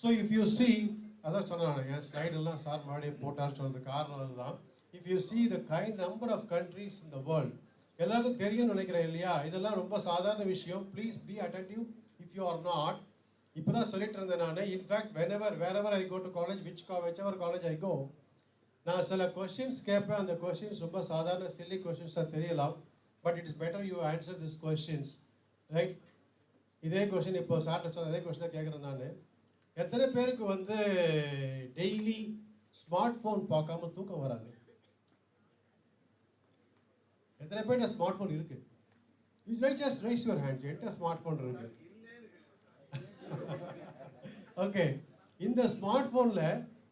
So if you see, அதான் சொன்னாங்க என் ஸ்லைடெல்லாம் sir முன்னாடி போட்டான்னு சொன்னது காரணம் அதுதான். If you see the kind number of countries in the world, எல்லாருக்கும் தெரியும்னு நினைக்கிறேன் இல்லையா? இதெல்லாம் ரொம்ப சாதாரண விஷயம். Please be attentive if you are not. இப்போ தான் சொல்லிட்டு இருந்தேன் நான். In fact wherever I go to college, whichever college I go, நான் சில கொஸ்டின்ஸ் கேட்பேன். அந்த கொஸ்டின்ஸ் ரொம்ப சாதாரண சில்லி கொஸ்டின்ஸாக தெரியலாம். But it is better you answer this questions, right? இதே கொஸ்டின் இப்போ சார்ட்ட சொன்ன அதே கொஸ்டின் தான் கேட்குறேன் நான். எத்தனை பேருக்கு வந்து டெய்லி ஸ்மார்ட் ஃபோன் பார்க்காம தூக்கம் வராது? எத்தனை பேர்ட்ட ஸ்மார்ட் ஃபோன் இருக்கு? Just raise your hands. என்கிட்ட ஸ்மார்ட் ஃபோன் இருக்கு. ஓகே, இந்த ஸ்மார்ட் ஃபோனில்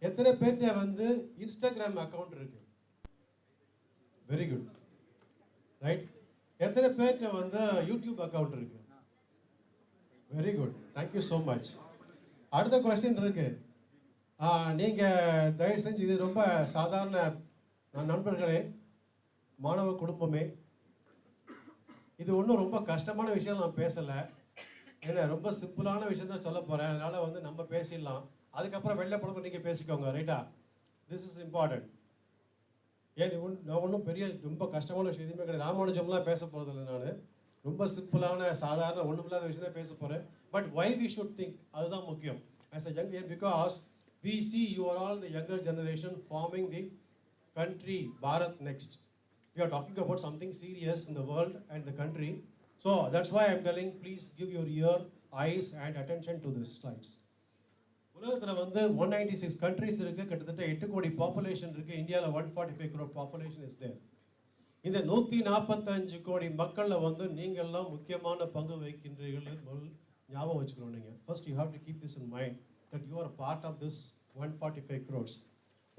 எத்தனை பேர்ட்ட வந்து இன்ஸ்டாகிராம் அக்கௌண்ட் இருக்கு? Very good, right. எத்தனை பேர்ட்ட வந்து யூடியூப் அக்கௌண்ட் இருக்கு? Very good, thank you so much. அடுத்த கொஸ்டின் இருக்கு. நீங்கள் தயவு செஞ்சு, இது ரொம்ப சாதாரண நண்பர்களே, மாணவ குடும்பமே, இது ஒன்றும் ரொம்ப கஷ்டமான விஷயம் நான் பேசலை. ஏன்னா ரொம்ப சிம்பிளான விஷயம் தான் சொல்ல போகிறேன். அதனால் வந்து நம்ம பேசிடலாம். அதுக்கப்புறம் வெளில போடும்போது நீங்கள் பேசிக்கோங்க, ரைட்டா? This is important. ஏன் நான் ஒன்றும் பெரிய ரொம்ப கஷ்டமான விஷயம் எதுவுமே கிடையாது. ராமானுஜம்லாம் பேச போகிறதில்ல. நான் ரொம்ப சிம்பிளான சாதாரண ஒன்றுமில்லாத விஷயம் தான் பேச போகிறேன். But why we should think, அதுதான் முக்கியம். As a young, because we see you are all the younger generation forming the country Bharat next. We are talking about something serious in the world and the country. So that's why I'm telling, please give your ear, eyes and attention to the slides. உலகத்தில் வந்து 196 countries இருக்குது. கிட்டத்தட்ட 8 கோடி population இருக்குது. இந்தியாவில் 145 crore population is there. இந்த 145 கோடி மக்களில் வந்து நீங்கள்லாம் முக்கியமான பங்கு வகிக்கின்றீர்கள். ஞாபகம் வச்சுக்கணும். நீங்கள் first you have to keep this in mind that you are part of this 145 crores.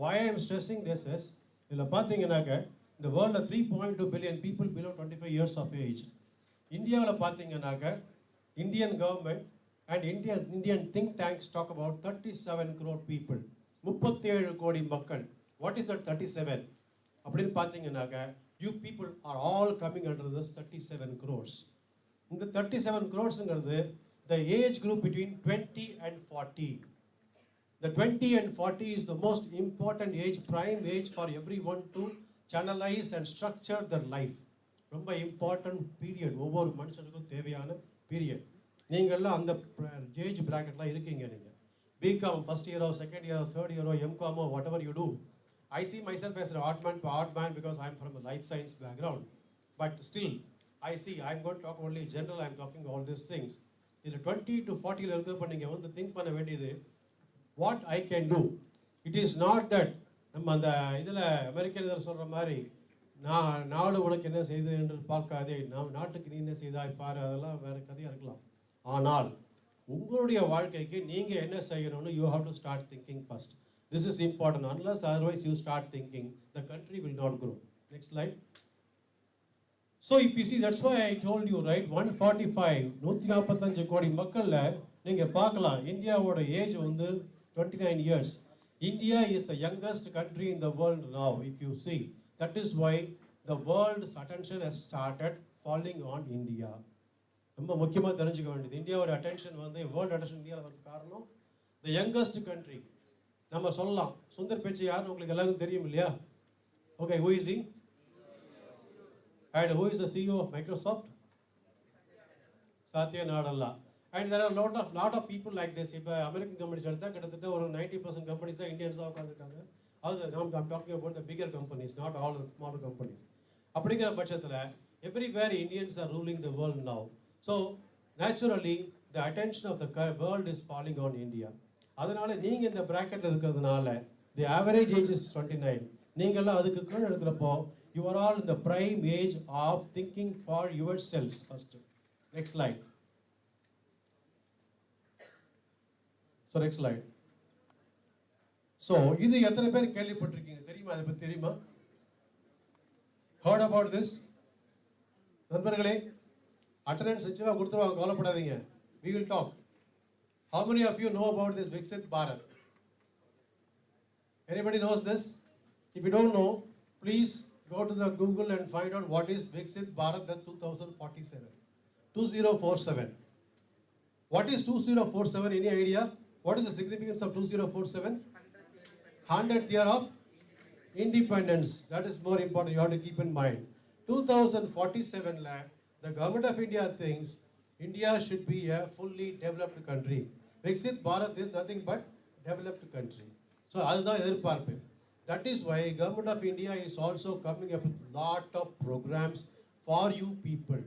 Why I am stressing this is, இதில் பார்த்தீங்கன்னாக்க இந்த வேர்ல்டில் 3.2 billion people below 25 years of age. இந்தியாவில் பார்த்தீங்கன்னாக்க Indian government and Indian think tanks talk about 37 crore people. 37 கோடி மக்கள். What is that 37 அப்படின்னு பார்த்தீங்கன்னாக்க, you people are all coming under this 37 crores. இந்த 37 crores-ங்கிறது the age group between 20 and 40. The 20 and 40 is the most important age, prime age for everyone to channelize and structure their life. ரொம்ப important period, ஒவ்வொரு மனுஷனுக்கும் தேவையான period. நீங்கள்லாம் அந்த age ப்ராக்கெட்லாம் இருக்கீங்க. நீங்கள் பிகாம் ஃபர்ஸ்ட் இயரோ செகண்ட் இயரோ தேர்ட் இயரோ எம்காமோ whatever you do. I see myself as an odd man because I'm from a life science background. But still, I see, I'm going to talk only general, I'm talking all these things. இதில் 20 to 40 இருக்கிறப்ப நீங்கள் வந்து think பண்ண வேண்டியது, what I can do. It is not that நம்ம அந்த இதில் American இதில் சொல்கிற மாதிரி, நாடு உனக்கு என்ன செய்து என்று பார்க்காதே, நாட்டுக்கு நீ என்ன செய்தாய் பாரு, அதெல்லாம் வேறு கதையாக இருக்கலாம். ஆனால் உங்களுடைய வாழ்க்கைக்கு நீங்கள் என்ன செய்யணும்னு you have to start thinking first. This is important. Unless otherwise you start thinking, the country will not grow. Next slide. So if you see, that's why I told you, right, 145 கோடி மக்கள்ல நீங்க பார்க்கலாம் இந்தியாவோட age வந்து 29 years. India is the youngest country in the world now, if you see. That is why the world's attention has started falling on India. ரொம்ப முக்கியமாக தெரிஞ்சுக்க வேண்டியது, இந்தியாவோட அட்டென்ஷன் வந்து வேர்ல்டு அட்டென்ஷன் இந்தியாவில் வரது காரணம் the youngest country. நம்ம சொல்லலாம், சுந்தர் பிச்சை யாருன்னு உங்களுக்கு எல்லாருக்கும் தெரியும் இல்லையா? Okay, who is he? And who is the CEO of Microsoft? Satya Nadella. And there are lot of people like this. இப்போ அமெரிக்கன் கம்பெனிஸ் எடுத்தால் கிட்டத்தட்ட ஒரு 90% கம்பெனிஸ் தான் இந்தியன்ஸாக உட்காந்துருக்காங்க. அது I'm talking about the bigger companies, not all the smaller companies. அப்படிங்கிற பட்சத்தில் everywhere Indians are ruling the world now. So naturally the attention of the world is falling on India. அதனால நீங்கள் இந்த ப்ராக்கெட்டில் இருக்கிறதுனால தி ஆவரேஜ் ஏஜ் இஸ் 29. நீங்கள்லாம் அதுக்கு கீழே இருக்கிறப்போ you are all in the prime age of thinking for yourself first. Next slide. So next slide. So இது எத்தனை பேர் கேள்விப்பட்டிருக்கீங்க தெரியுமா? அதை பற்றி தெரியுமா? Heard about this? நண்பர்களே, அட்டண்டன்ஸ் நிச்சயமாக கொடுத்துருவாங்க, கவலைப்படாதீங்க. we will talk. How many of you know about this Viksit Bharat? Anybody knows this? If you don't know, please go to the Google and find out what is Viksit Bharat 2047. 2047. What is 2047? Any idea? What is the significance of 2047? 100th year of independence. That is more important. You have to keep in mind. 2047 the government of India thinks India should be a fully developed country. Viksit Bharat is nothing but developed country. So that is why government of India is also coming up with lot of programs for you people,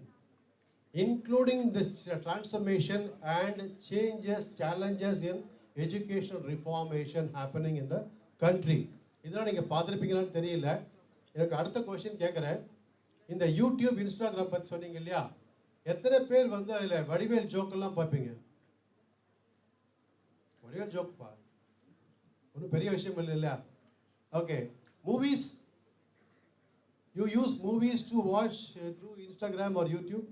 including this transformation and changes, challenges in educational reformation happening in the country. இதெல்லாம் நீங்கள் பார்த்துருப்பீங்களான்னு தெரியல. எனக்கு அடுத்த question கேட்குறேன். இந்த YouTube Instagram பற்றி சொன்னீங்க இல்லையா, எத்தனை பேர் வந்து அதில் வடிவேல் ஜோக்கெல்லாம் பார்ப்பீங்க? வடிவேல் ஜோக்குப்பா, ஒன்றும் பெரிய விஷயம் இல்லை இல்லையா? Okay, movies, you use movies to watch through Instagram R YouTube?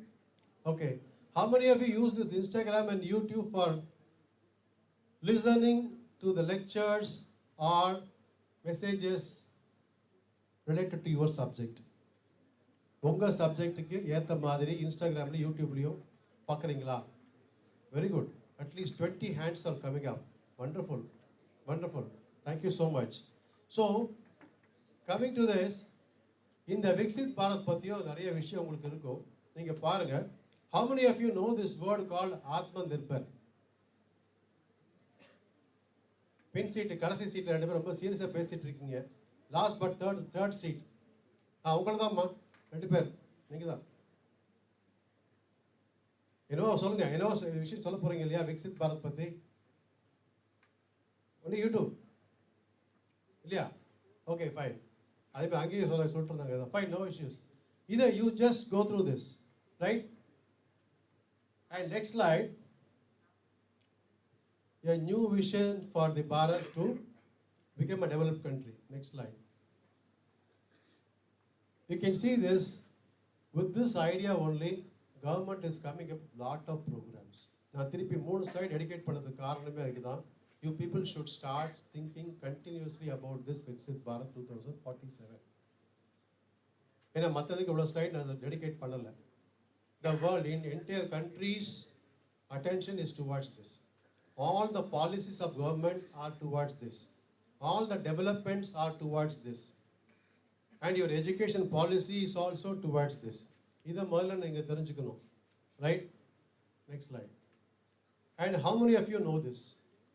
Okay, how many of you use this Instagram and YouTube for listening to the lectures or messages related to your subject? உங்கள் சப்ஜெக்ட்டுக்கு ஏற்ற மாதிரி இன்ஸ்டாகிராம்லையும் யூடியூப்லையும் பார்க்குறீங்களா? Very good. At least 20 hands are coming up. Wonderful, wonderful. Thank you so much. So, coming to this, இந்த விக்சித் பாரத் பற்றியும் நிறைய விஷயம் உங்களுக்கு இருக்கும். நீங்கள் பாருங்கள். How many of you know this word called Atmanirbhar? பின் சீட்டு, கடைசி சீட்டு ரெண்டு பேரும் ரொம்ப சீரியஸாக பேசிட்டு இருக்கீங்க. லாஸ்ட் பட் தேர்ட் சீட் உங்களை தான்மா, ரெண்டு பேர் நீங்கள் தான். என்னவோ சொல்லுங்க, என்னவோ விஷயம் சொல்ல போறீங்க இல்லையா விக்சித் பாரத் பற்றி? ஒன்று யூடியூப் இல்லையா? Okay fine. அதே மாதிரி அங்கேயும் சொல்லிட்டு இருந்தாங்க. Fine, no issues. இதை you just go through this, right? And next slide, a new vision for the Bharat to become a developed country. Next slide. You can see this, with this idea only, government is coming up with lot of programs. Now, திருப்பி 3 slide dedicate பண்ணதுக்கு காரணமே அதுதான். You people should start thinking continuously about this Viksit Bharat 2047. ஏன்னா மற்றதுக்கு இவ்வளோ slide நான் dedicate பண்ணலை. The world, in entire countries, attention is towards this. All the policies of government are towards this. All the developments are towards this. And your education policy is also towards this. இதை முதல்ல நீங்கள் தெரிஞ்சுக்கணும், right? Next slide. And how many of you know this?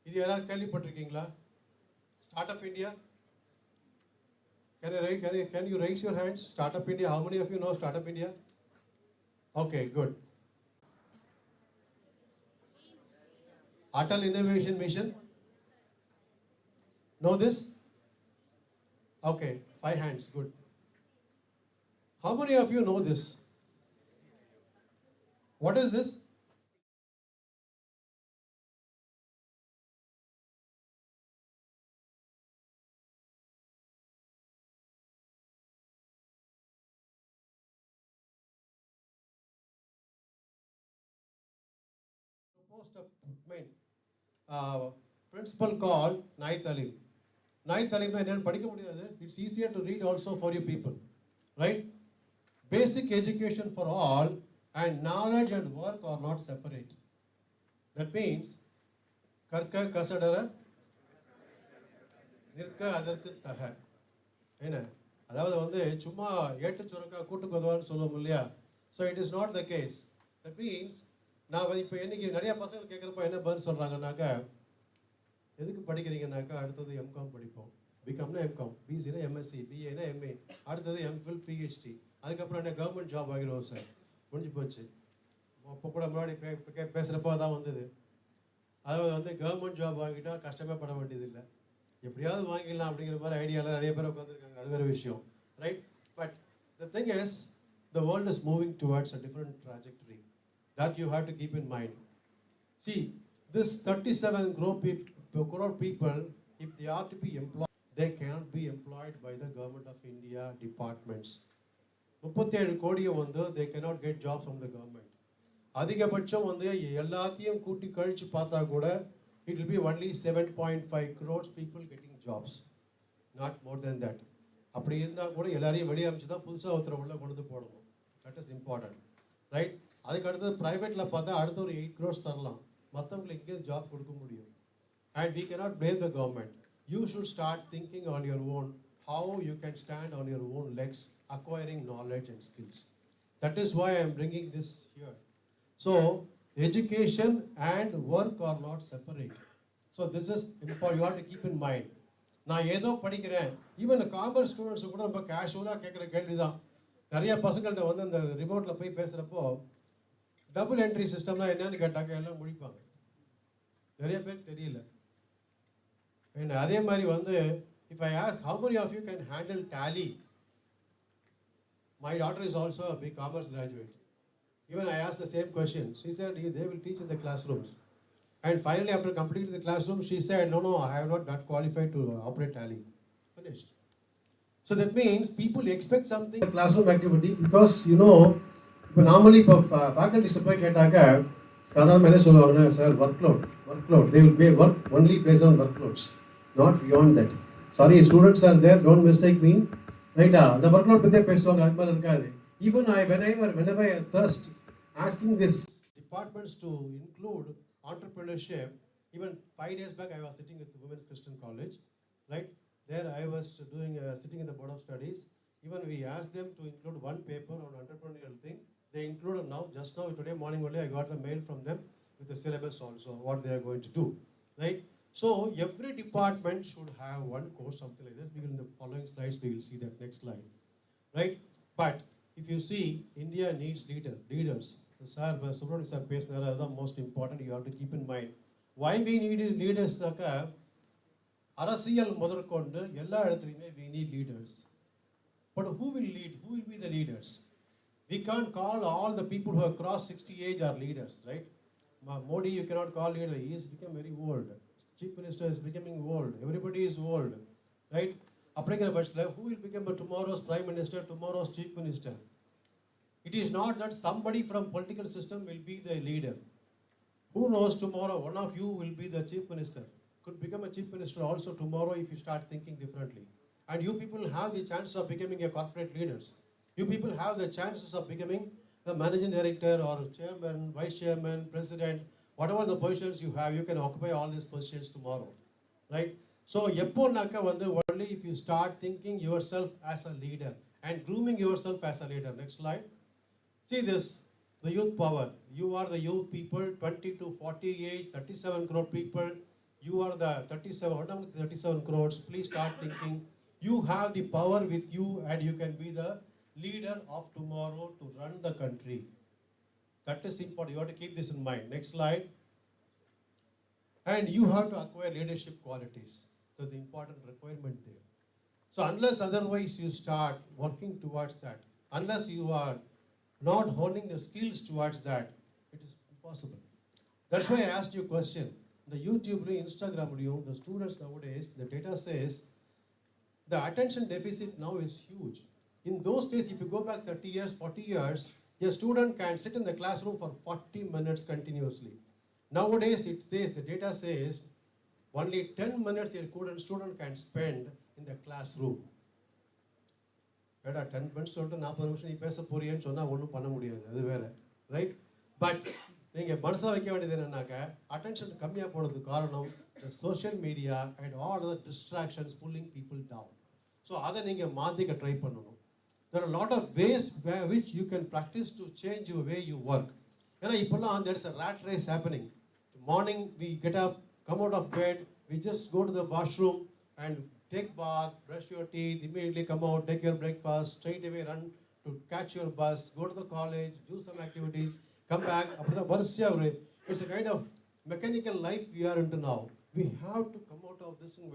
இது யாராவது கேள்விப்பட்டிருக்கீங்களா? Startup India? Can you raise your hands? Startup India. How many of you know Startup India? Okay, good. Atal Innovation Mission. Know this? Okay, 5 hands, good. How many of you know this? What is this? Post a principle called Nai Talim. Nai Talim is not படிக்க முடியாது. It's easier to read also for you people, right? Basic education for all and knowledge and work are not separate. That means கற்க கசடர நிற்க அதற்கு தக. என்ன அதாவது வந்து சும்மா ஏட்டு சுரக்கா கூட்டு கொதவான்னு சொல்லுவோம் இல்லையா? So it is not the case. That means நான் இப்போ இன்னைக்கு நிறைய பசங்க கேட்குறப்ப என்ன பதில் சொல்கிறாங்கன்னாக்கா, எதுக்கு படிக்கிறீங்கன்னாக்கா அடுத்தது எம்காம் படிப்போம். பிகாம்னா எம்காம், பிசினா எம்எஸ்சி, பிஏனா எம்ஏ, அடுத்தது எம்ஃபில் பிஹெச்டி, அதுக்கப்புறம் என்ன கவர்மெண்ட் ஜாப் ஆகிடுவோம் சார், முடிஞ்சு போச்சு. அப்போ கூட முன்னாடி பேசுகிறப்போ தான் வந்தது. அதாவது வந்து கவர்மெண்ட் ஜாப் வாங்கிட்டால் கஷ்டமே பட வேண்டியதில்லை, எப்படியாவது வாங்கிடலாம் அப்படிங்கிற மாதிரி ஐடியாவில் நிறைய பேர் உட்காந்துருக்காங்க. அது வேறு விஷயம், right? But the thing is, the world is moving towards a different trajectory. That you have to keep in mind. See, this 37 crore people, if they are to be employed, they cannot be employed by the government of India departments. 37 கோடியை வந்து they cannot get jobs from the government. அதிகபட்சம் வந்து எல்லாத்தையும் கூட்டி கழிச்சு பார்த்தா கூட it will be only 7.5 crores people getting jobs, not more than that. அப்படி இருந்தால் கூட எல்லாரையும் வெளியே அமைச்சு தான் புதுசாக ஒருத்தரை உள்ள கொண்டு போடணும். That is important, right? அதுக்கு அடுத்தது ப்ரைவேட்டில் பார்த்தா அடுத்த ஒரு 8 crores தரலாம், மற்றவங்களுக்கு எங்கேயும் ஜாப் கொடுக்க முடியும். And we cannot blame the government. You should start thinking on your own how you can stand on your own legs, acquiring knowledge and skills. That is why I am bringing this here. So, education and work are not separate. So, this is important. You have to keep in mind. நான் ஏதோ படிக்கிறேன், even commerce students கூட ரொம்ப கேஷுவலாக கேட்குற கேள்வி தான். நிறைய பசங்கள்கிட்ட வந்து அந்த ரிமோட்டில் போய் பேசுகிறப்போ டபுள் என்ட்ரி சிஸ்டம்லாம் என்னன்னு கேட்டாக்க எல்லாம் முடிப்பாங்க. நிறைய பேர் தெரியல. And அதே மாதிரி வந்து if I ask how many of you can handle tally, my daughter is also a big commerce graduate. Even I asked the same question. She said they will teach in the classrooms. And finally, after completing the classroom, she said, no, I have not got qualified to operate tally. Finished. So that means people expect something classroom activity because, normally faculty to போய் கேட்டாக்க சாதாரண என்ன சொல்லுவாங்கன்னா sir workload. They will pay work only based on workloads, not beyond that. Sorry, students are there, don't mistake me. Right? The workload பத்தியே பேசுவாங்க, அது மாதிரி இருக்காது. Even whenever I thrust asking this departments to include entrepreneurship, even 5 days back I was sitting at the Women's Christian College, right? There I was sitting in the board of studies. Even we asked them to include one paper on entrepreneurial thing. They included just now, today morning only I got the mail from them with the syllabus also, what they are going to do, right? So every department should have one course, something like this. In the following slides we will see that next slide, right? But if you see, India needs leaders. Sir, Subramanian sir பேசினாரு, அதுதான் most important. You have to keep in mind why we need leaders. அரசியல் முதற்கொண்டு எல்லா இடத்துலையுமே we need leaders. But who will lead? Who will be the leaders? We can't call all the people who have crossed 60 age are leaders, right? Modi you cannot call leader. He has become very old. Chief Minister is becoming old. Everybody is old, right? அப்படிங்கிற பட்சத்தில் who will become tomorrow's Prime Minister, tomorrow's Chief Minister? It is not that somebody from political system will be the leader. Who knows tomorrow one of you will be the Chief Minister. Could become a Chief Minister also tomorrow if you start thinking differently. And you people have the chance of becoming a corporate leaders. You people have the chances of becoming a managing director or chairman, vice chairman, president, whatever the positions you have, you can occupy all these positions tomorrow, right? So எப்போனாக்க வந்து only if you start thinking yourself as a leader and grooming yourself as a leader. Next slide. See this, the youth power. You are the youth people, 20 to 40 age, 37 crore people. You are the 37 crores. Please start thinking. You have the power with you and you can be the leader of tomorrow to run the country. That is important. You have to keep this in mind. Next slide. And you have to acquire leadership qualities. That's the important requirement there. So unless otherwise you start working towards that, unless you are not honing the skills towards that, it is impossible. That's why I asked you a question. The YouTube, Instagram, the students nowadays, the data says the attention deficit now is huge. In those days, if you go back 30 years, 40 years, a student can sit in the classroom for 40 minutes continuously. Nowadays, it says, the data says, only 10 minutes a student can spend in the classroom. 10 minutes சொல்லிட்டு 40 நிமிஷம் நீ பேச போறியேன்னு சொன்னால் ஒன்றும் பண்ண முடியாது, அது வேறு, ரைட்? பட் நீங்கள் மனசில் வைக்க வேண்டியது என்னன்னாக்க அட்டென்ஷன் கம்மியாக போனதுக்கு காரணம் social media and all other distractions pulling people down. So அதை நீங்கள் மாற்றிக்க ட்ரை பண்ணணும். There are a lot of ways which you can practice to change your way you work. ஏன்னா இப்போல்லாம் there is a rat race happening. Morning we get up, come out of bed, we just go to the washroom and take bath, brush your teeth, immediately come out, take your breakfast, straight away run to catch your bus, go to the college, do some activities, come back. It's a kind of mechanical life we are into now. We have to come out of this and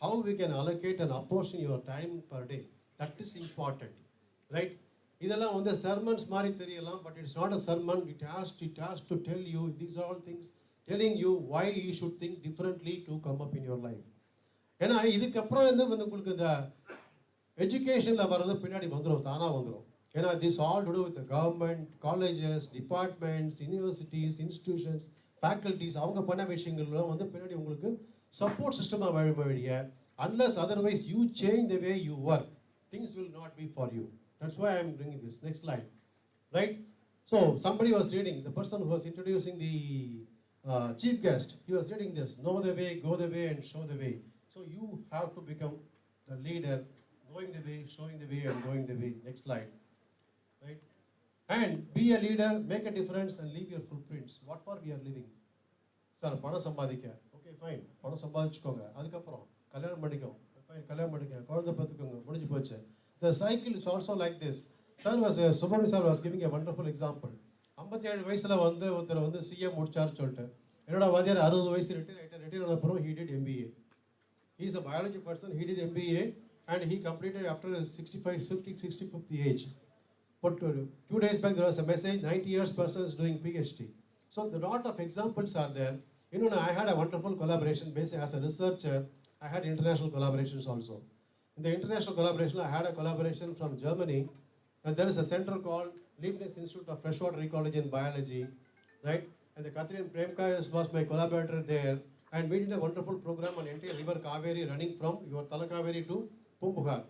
how we can allocate and apportion your time per day. That is important, right? இதெல்லாம் வந்து sermons மாதிரி தெரியலாம், but it's not a sermon. It has to tell you, these are all things telling you why you should think differently to come up in your life. ஏன்னா இதுக்கப்புறம் வந்து உங்களுக்கு இந்த எஜுகேஷனில் வர்றது பின்னாடி வந்துடும், தானாக வந்துடும். ஏன்னா this all to do with the government, colleges, departments, universities, institutions, faculties, அவங்க பண்ண விஷயங்கள்லாம் வந்து பின்னாடி உங்களுக்கு சப்போர்ட் சிஸ்டமாக வழிய unless otherwise you change the way you work, things will not be for you. That's why I am bringing this. Next slide. Right? So somebody was reading, the person who was introducing the chief guest, he was reading this, know the way, go the way, and show the way. So you have to become the leader, knowing the way, showing the way, and going the way. Next slide. Right? And be a leader, make a difference, and leave your footprints. What for we are living? Sir, பணம் சம்பாதிக்க. Okay, fine. பணம் சம்பாதிச்சுக்கோங்க. அதுக்கப்புறம் கல்யாணம் பண்ணிக்கோ. Fine, கல்யாணம் பண்ணிக்க. குழந்தை பார்த்துக்கோங்க. முடிஞ்சு போச்சு. The cycle is also like this. Subramanian sir was giving a wonderful example. 57 வயசுல வந்து ஒருத்தர் வந்து சிஏ முடிச்சாருன்னு சொல்லிட்டு என்னோட வாத்தியார் 60 வயசு ரிட்டையர் ஆன அப்புறம் he did MBA. He is a biology person, he did MBA and he completed after 65th age. But 2 days back there was a message, 90 years person is doing PhD. So the lot of examples are there. You know, I had a wonderful collaboration based as a researcher. I had international collaborations also. In the international collaboration, I had a collaboration from Germany. And there is a center called Leibniz Institute of Freshwater Ecology and Biology, right? And the Catherine Premka was my collaborator there. And we did a wonderful program on entire river Kaveri running from your Talakaveri to Pumbugar.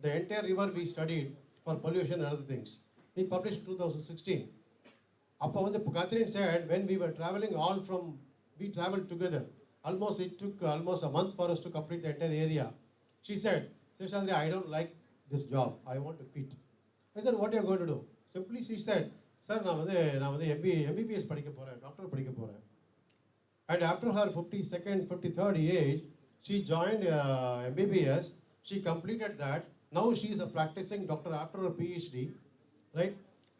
The entire river we studied for pollution and other things. We published in 2016. Appa வந்து Catherine said, when we were traveling we traveled together. It took almost a month for us to complete the entire area. She said, Seshandri, I don't like this job. I want to quit. I said, what are you going to do? Simply she said, sir, நான் வந்து MBBS படிக்க போறேன், doctor படிக்க போறேன். And after her 52nd, 53rd age, she joined MBBS. She completed that. Now she is a practicing doctor after her PhD, right?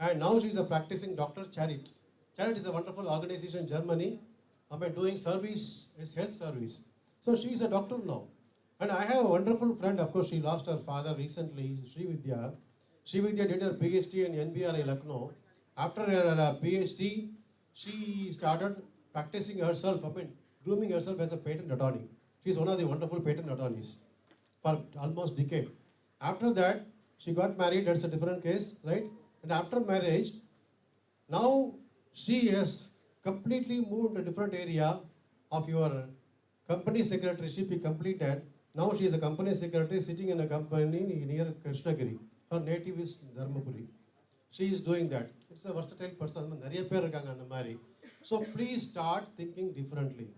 And now she is a practicing doctor, Charit. Charit is a wonderful organization in Germany. Doing service, is health service. So she is a doctor now. And I have a wonderful friend, of course she lost her father recently, Srividya. Srividya did her PhD in NBRI Lucknow. After her PhD, she started practicing herself, grooming herself as a patent attorney. She is one of the wonderful patent attorneys for almost a decade. After that, she got married, that's a different case, right? And after marriage, now she has completely moved to a different area of your company secretaryship he completed. Now she is a company secretary sitting in a company near Krishnagiri. Her native is Dharmapuri. She is doing that. It's a versatile person. நிறைய பேர் இருக்காங்க அந்த மாதிரி. So please start thinking differently.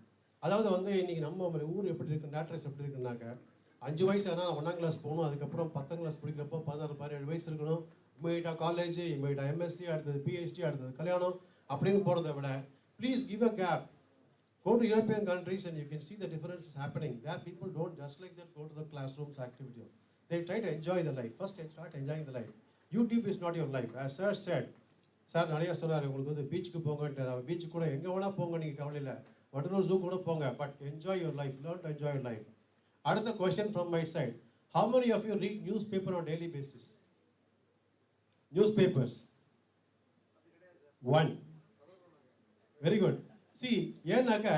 அதாவது வந்து இன்னைக்கு நம்ம ஊர் எப்படி இருக்கு, நேட்ரஸ் எப்படி இருக்குன்னாக்க 5 வயசு ஆனால் 1ஆம் கிளாஸ் போகணும், அதுக்கப்புறம் 10ஆம் கிளாஸ் படிக்கிறப்போ 16, 17 வயசு இருக்கணும், இமீடியட்டாக காலேஜ், இமீடியட்டாக MSc, அடுத்தது PhD, அடுத்தது கல்யாணம் அப்படின்னு போகிறத விட please give a gap. Go to European countries and you can see the differences happening. There people don't just like that go to the classrooms activity. They try to enjoy the life. First start enjoying the life. YouTube is not your life. As sir said, sir நிறைய சொன்னார் உங்களுக்கு வந்து பீச்சுக்கு போங்கன்ட்டு. Beach கூட எங்கே வேணால் போங்க, நீங்கள் கவலை இல்லை, வடலூர் ஜூ கூட போங்க, but enjoy your life, learn to enjoy your life. அடுத்த question from my side, how many of you read newspaper on daily basis? Newspapers? One. Very good. See, ஏன்னாக்க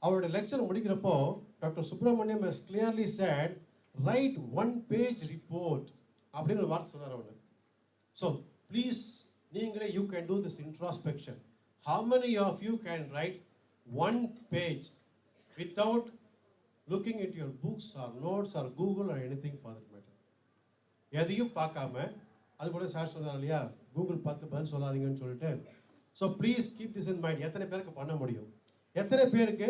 அவருடைய லெக்சர் முடிக்கிறப்போ doctor Subramaniam has clearly said, write 1-page report அப்படின்னு ஒரு வார்த்தை சொன்னார் அவர். So please நீங்களே you can do this introspection. How many of you can write 1 page without looking at your books or notes or Google or anything for that matter? எதையும் பார்க்காம, அது கூட sir சொன்னார் இல்லையா, கூகுள் பார்த்து பதில் சொல்லாதீங்கன்னு சொல்லிட்டு. So please keep this in mind. எத்தனை பேருக்கு பண்ண முடியும்? எத்தனை பேருக்கு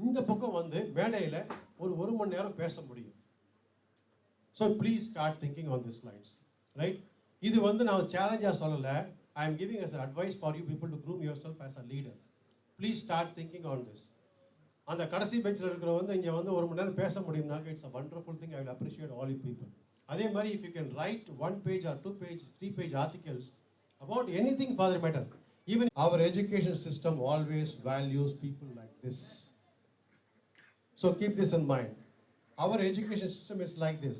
இந்த பக்கம் வந்து மேடையில் ஒரு மணி நேரம் பேச முடியும்? So please start thinking on this lines, right? இது வந்து நான் சேலஞ்சாக சொல்லலை, I am giving us advice for you people to groom your self as a leader. Please start thinking on this. அந்த கடைசி பெஞ்சில் இருக்கிற வந்து இங்கே வந்து ஒரு மணி நேரம் பேச முடியும்னாக்க it's a wonderful thing. I will appreciate all you people. அதே மாதிரி if you can write 1 page or 2 page, 3 page articles about anything for that matter. Even our education system always values people like this. So keep this in mind. Our education system is like this.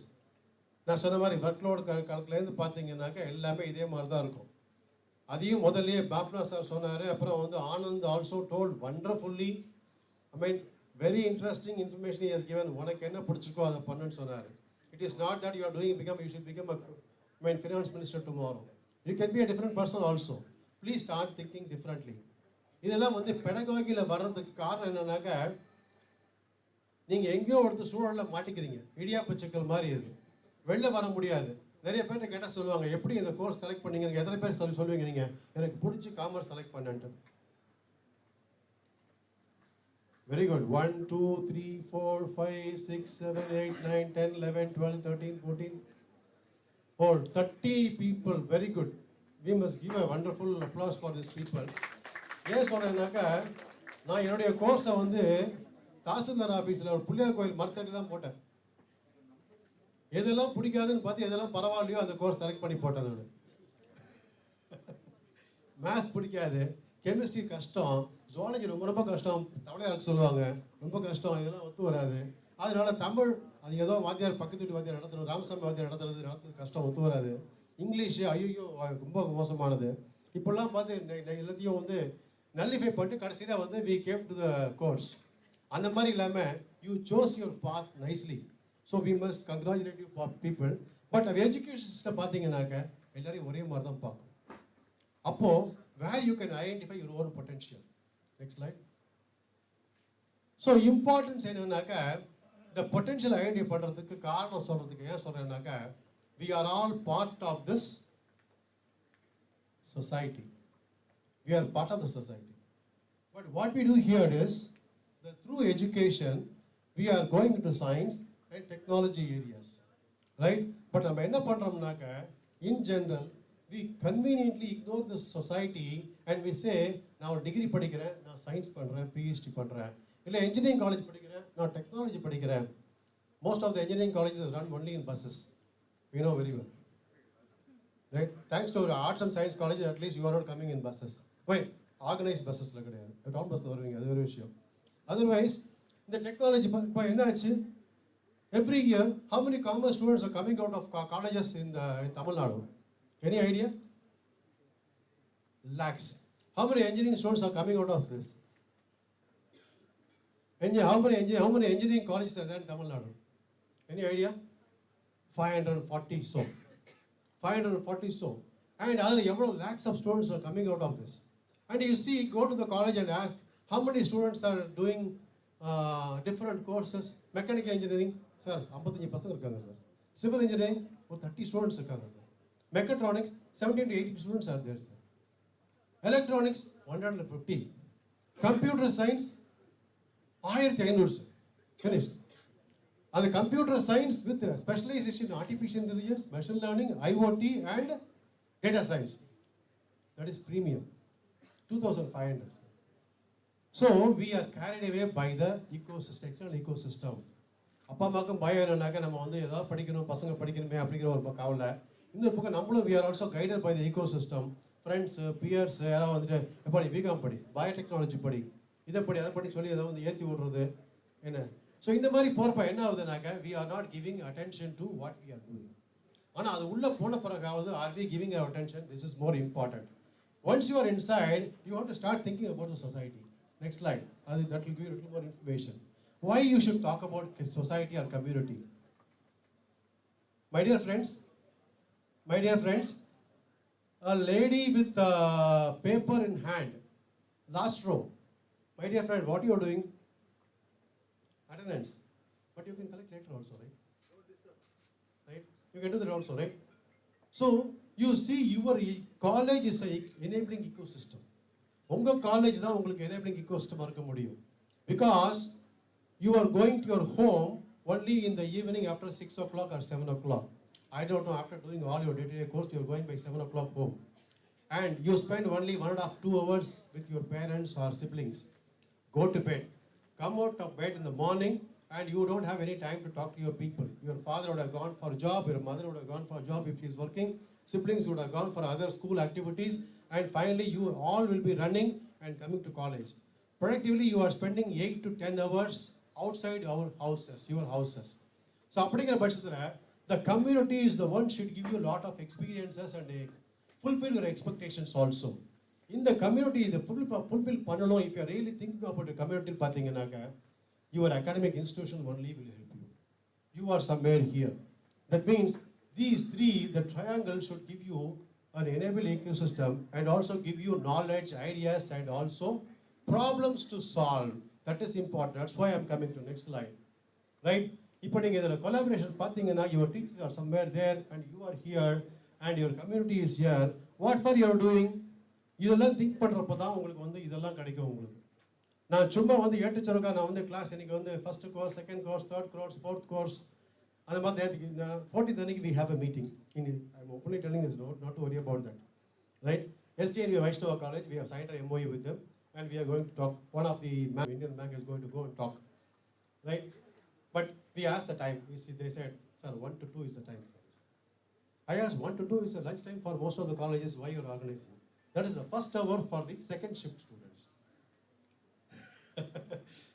நான் சொன்ன மாதிரி workload காலத்துலேருந்து பார்த்தீங்கன்னாக்கா எல்லாமே இதே மாதிரி தான் இருக்கும். அதையும் முதல்லையே பாப்னா சார் சொன்னார். அப்புறம் வந்து Anand also told wonderfully, very interesting information he has given. உனக்கு என்ன பிடிச்சிருக்கோ அதை பண்ணுன்னு சொன்னார். It is not that you should become a finance minister tomorrow. You can be a different person also. Please start thinking differently. இதெல்லாம் வந்து பெடகாகியில் வர்றதுக்கு காரணம் என்னன்னாக்க, நீங்கள் எங்கேயோ ஒருத்தர் சூழலில் மாட்டிக்கிறீங்க, இடியாப்ப சிக்கல் மாதிரி இது, வெளில வர முடியாது. நிறைய பேர்கிட்ட கேட்டால் சொல்லுவாங்க, எப்படி இந்த கோர்ஸ் செலக்ட் பண்ணீங்க? எத்தனை பேர் சொல்லுவீங்க நீங்கள் எனக்கு பிடிச்சி commerce select பண்ணன்ட்டு? Very good. 1, 2, 3, 4, 5, 6, 7, 8, 9, 10, 11, 12, 13, 14. Or 30 people. Very good. We must give a wonderful applause for these people. Yes, சொல்றேன்னாக்கா நான் என்னுடைய கோர்ஸை வந்து தாசில்தார் ஆஃபீஸில் ஒரு புள்ளியார் கோயில் மரத்தடி தான் போட்டேன். எதெல்லாம் பிடிக்காதுன்னு பார்த்து எதெல்லாம் பரவாயில்லையோ அந்த கோர்ஸ் செலக்ட் பண்ணி போட்டேன் நான். மேத்ஸ் பிடிக்காது, கெமிஸ்ட்ரி கஷ்டம், ஜுவாலஜி ரொம்ப ரொம்ப கஷ்டம், தமிழருக்கு சொல்லுவாங்க ரொம்ப கஷ்டம், இதெல்லாம் ஒத்து வராது. அதனால தமிழ் அது ஏதோ வாத்தியார் பக்கத்து வீட்டு வாத்தியார் நடத்துறது, ராமசாமி வாத்தியார் நடத்துறது கஷ்டம், ஒத்து வராது. இங்கிலீஷு ஐயோ ரொம்ப மோசமானது. இப்போல்லாம் பார்த்து எல்லாத்தையும் வந்து நல்லிஃபை பண்ணிட்டு கடைசியில் வந்து we came to the course. அந்த மாதிரி இல்லாமல் you chose your path nicely. So we must congratulate you people. But அது எஜுகேஷன் சிஸ்டம் பார்த்தீங்கன்னாக்க எல்லாரையும் ஒரே மாதிரி தான் பார்க்கும். அப்போது where you can identify your own potential. Next slide. So importance என்னன்னாக்கா இந்த பொட்டென்ஷியல் ஐடென்டிஃபை பண்ணுறதுக்கு காரணம் சொல்கிறதுக்கு ஏன் சொல்கிறேன்னாக்கா we are all part of this society. We are part of the society. But what we do here is that through education we are going into science and technology areas, right? But நம்ம என்ன பண்றோம்னாக்க in general we conveniently ignore the society and we say நான் ஒரு degree படிக்கிறேன், நான் science பண்றேன், PhD பண்றேன், இல்லை engineering college படிக்கிறேன், நான் technology படிக்கிறேன். Most of the engineering colleges run only in buses. We know very well. Right? Thanks to arts and science college, at least you are not coming in buses. Why? Organized buses la kadaiya. Town bus la varuveenga, adu oru vishayam. Otherwise, the technology pa enna aachu? Every year, how many commerce students are coming out of colleges in Tamil Nadu? Any idea? Lakhs. How many engineering students are coming out of this? How many engineering colleges are there in Tamil Nadu? Any idea? 540 so. 540 so. And other lakhs of students are coming out of this. And you see, go to the college and ask how many students are doing different courses. Mechanical engineering, sir, 55% irukanga sir. Civil engineering, 30 students irukanga sir. Mechatronics, 17 to 18 students are there sir. Electronics, 150. Computer science, 1500 sir. Finished. And the computer science with specialization in artificial intelligence, machine learning, IoT and data science. That is premium. 2,500. So we are carried away by the ecosystem, external ecosystem. அப்பா அம்மாக்கும் பயம் என்னன்னாக்க நம்ம வந்து ஏதாவது படிக்கணும், பசங்க படிக்கணுமே அப்படிங்கிற ஒரு கவலை. இன்னொரு பக்கம் நம்மளும் we are also guided by the ecosystem. Friends peers யாராவது வந்துட்டு எப்போ நீ பிகாம் படி, பயோடெக்னாலஜி படி, இதை படி அதை படி சொல்லி ஏதாவது வந்து ஏற்றி விடுறது என்ன. ஸோ இந்த மாதிரி போகிறப்ப என்ன ஆகுதுனாக்க we are not giving attention to what we are doing. ஆனால் அது உள்ளே போன பிறகாவது are we giving our attention? This is more important. Once you are inside, you have to start thinking about the society. Next slide. That will give you a little more information. Why you should talk about society or community? My dear friends, a lady with a paper in hand, last row. My dear friend, what you are doing? Attendance. But you can collect later also, right? Right? You can do that also, right? So, you see your college is an enabling ecosystem. Unga college da ungalku enabling ecosystem irukka mudiyum. Because you are going to your home only in the evening after 6 o'clock or 7 o'clock. I don't know, after doing all your day-to-day course, you are going by 7 o'clock home. And you spend only 1.5 to 2 hours with your parents or siblings. Go to bed. Come out of bed in the morning and you don't have any time to talk to your people. Your father would have gone for a job, your mother would have gone for a job if she is working, siblings would have gone for other school activities, and finally you all will be running and coming to college. Productively, you are spending 8 to 10 hours outside your houses. So, the community is the one should give you a lot of experiences and fulfill your expectations also. In the community, the fulfill panano, if you are really thinking about the community, your academic institution only will help you. You are somewhere here. That means these three, the triangle should give you an enable ecosystem and also give you knowledge, ideas and also problems to solve. That is important. That's why I'm coming to next slide. Right? இப்போ நீங்கள் இதில் collaboration பார்த்தீங்கன்னா your teachers are somewhere there and you are here and your community is here. What for you are doing? இதெல்லாம் think பண்ணுறப்ப தான் உங்களுக்கு வந்து இதெல்லாம் கிடைக்கும் உங்களுக்கு. நான் சும்மா வந்து ஏட்டுச்சொருக்கா நான் வந்து கிளாஸ் இன்னைக்கு வந்து first course, second course, third course, fourth course அந்த மாதிரி நேற்றுக்கு இந்த 14th அன்னைக்கு we have a meeting. I'm openly telling this not to worry about that. Right? SDNV Vaishnava College, we have signed an MOU with them and we are going to talk. One of the Indian bank is going to go and talk. Right? But we asked the time. They said, sir, 1 to 2 is the time for this. I asked, 1 to 2 is the lunch time for most of the colleges. Why you are organizing? That is the first hour for the second shift students.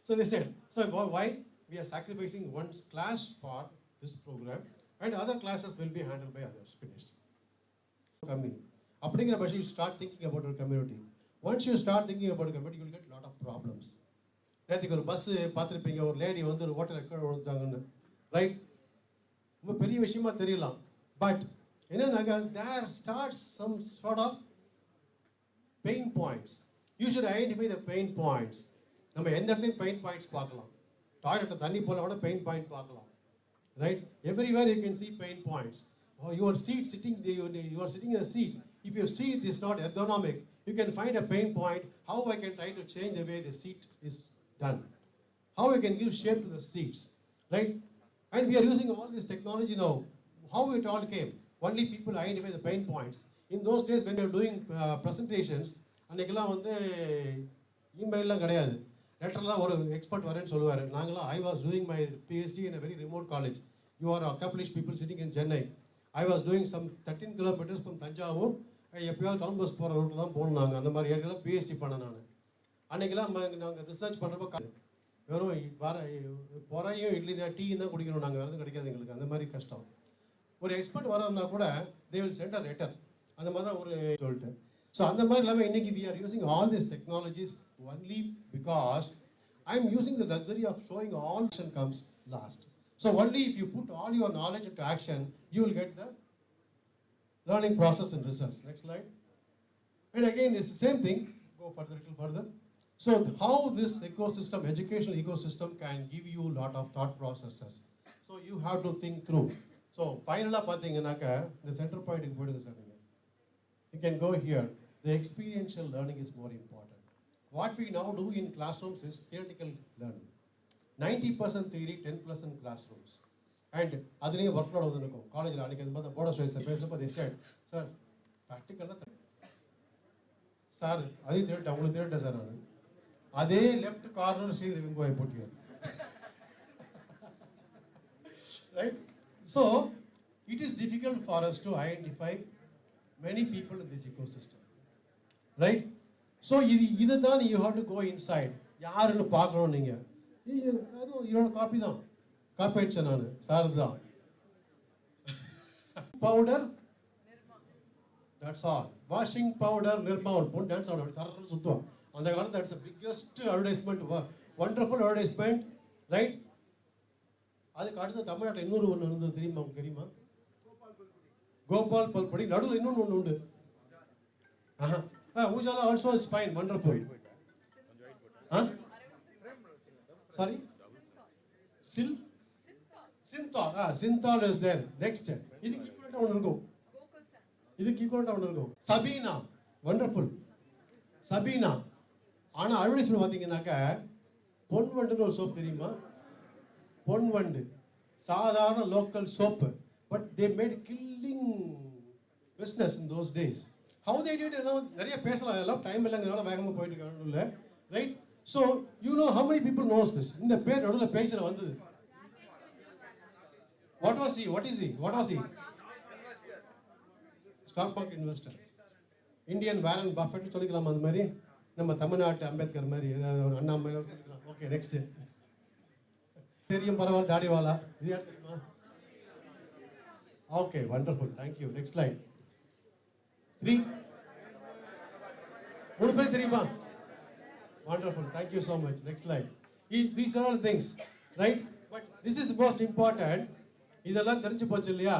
So they said, so why we are sacrificing one class for this program and other classes will be handled by others. Finished. Coming. அப்படிங்கிற பட்சம் you start thinking about your community. Once you start thinking about your community, you will get a lot of problems. நேற்றுக்கு ஒரு bus பார்த்துருப்பீங்க, ஒரு lady வந்து ஒரு ஹோட்டலில் கீழே விழுந்தாங்கன்னு, ரைட்? ரொம்ப பெரிய விஷயமா தெரியலாம், பட் என்னன்னாக்கா there starts some sort of pain points. You should identify the pain points. நம்ம எந்த இடத்துலையும் பெயின் பாயிண்ட்ஸ் பார்க்கலாம். டாய்லெட்டில் தண்ணி போல கூட பெயின் பாயிண்ட் பார்க்கலாம், right? Everywhere you can see pain points. Your seat sitting, you are sitting in a seat. If your seat is not ergonomic, you can find a pain point. How I can try to change the way the seat is done. How I can give shape to the seats, right? And we are using all this technology now. How it all came? Only people identify the pain points. In those days when we were doing presentations, அன்னைக்கெல்லாம் வந்து இமெயிலாம் கிடையாது, லெட்டர்லாம் ஒரு expert வரேன்னு சொல்லுவார். நாங்களாம் I was doing my PhD in a very remote college. You are accomplished people sitting in Chennai. I was doing some 13 kilometers from Tanjavur. எப்பயாவது town bus போகிற ரோட்டில் தான் போகணும். நாங்கள் அந்த மாதிரி ஏரியாவில் PhD பண்ணேன் நான். அன்றைக்கெல்லாம் நாங்கள் ரிசர்ச் பண்ணுறப்போ வெறும் பொறையும் இட்லி தான், டீ தான் குடிக்கணும், நாங்கள் வேறு கிடைக்காது எங்களுக்கு, அந்த மாதிரி கஷ்டம். ஒரு எக்ஸ்பர்ட் வரனா கூட they will send a letter, அந்த மாதிரி தான் ஒரு சொல்லிட்டு. ஸோ அந்த மாதிரி இல்லாமல் இன்றைக்கி we are using all these technologies only because I am using the luxury of showing all action comes last. So only if you put all your knowledge into action, you will get the learning process and results. Next slide. And again, it's the same thing. Go further, little further. So how this ecosystem, educational ecosystem, can give you a lot of thought processes. So you have to think through. So finally, பார்த்தீங்கன்னாக்கா இந்த centre பாயிண்ட்டுக்கு போயிடுங்க sir. நீங்கள் you can go here. The experiential learning is more important. What we now do in classrooms is theoretical learning. 90% theory, 10% classrooms. And அதுலேயும் work load வந்து இருக்கும். காலேஜில் அன்றைக்கி அந்த மாதிரி போர்ட் ஆஃப் ஸ்டடீஸில் பேசுகிறப்ப they said, சார் ப்ராக்டிக்கலாக சார் அதையும் தேடிட்டேன், உங்களுக்கு தேடிட்டேன் சார் நான். அதே லெஃப்ட் கார்னர் ஸ்ரீதர் விங்கோயை போட்டியார், right? So it is difficult for us to identify many people in this ecosystem, right? So இது தான் you have to go inside. யாருன்னு பார்க்கணும் நீங்கள். அதுவும் இதோட காப்பி தான், காப்பி அடித்தேன் நான், சார் தான். Powder, that's all. Washing powder, Nirma ஒரு பொண்ணு டான்ஸ் ஆட சார் சுத்தம். அந்த காலத்தில் that's the biggest advertisement, wonderful advertisement, right? அதுக்கு அடுத்த தமிழ்நாட்டில் இன்னொரு ஒன்று இருந்தது, தெரியுமா உங்களுக்கு? தெரியுமா? கோபால் பல்படி. நடுவில் இன்னொன்று ஒன்று உண்டு. Ujala also is fine, wonderful. Sorry, Cinthol. Cinthol is there. Next இதுக்கு ஈக்குவலண்டா ஒன்று இருக்கும், இதுக்கு ஈக்குவலண்டா ஒன்று இருக்கும். சபீனா, வண்டர்ஃபுல் சபீனா. ஆனால் அட்வர்டைஸ்மெண்ட் பார்த்தீங்கன்னாக்கா பொன்வண்டுன்னு ஒரு சோப், தெரியுமா? பொன்வண்டு சாதாரண local soap, but they made killing business in those days. How they did எல்லாம் நிறைய பேசலாம், எல்லாம் டைம் இல்லைங்கிறனால வேகமாக போயிட்டு இருக்காங்க, right? So you know how many people knows this? இந்த பேர் நடுவில் பேஜில் வந்தது. What was he? Stock market investor, Indian Warren பஃபெட்னு சொல்லிக்கலாம். அந்த மாதிரி நம்ம தமிழ்நாட்டு அம்பேத்கர் மாதிரி ஏதாவது ஒரு அண்ணா மாதிரி சொல்லிக்கலாம். Okay, next. தெரியும், பரவாயில்ல, தாடிவாலா. இது யார் தெரியுமா? Okay, wonderful, thank you. Next line. 3 பேர் தெரியுமா? Wonderful, thank you so much. Next slide. These are all things, right? But this is most important. இதெல்லாம் தெரிஞ்சு போச்சு இல்லையா?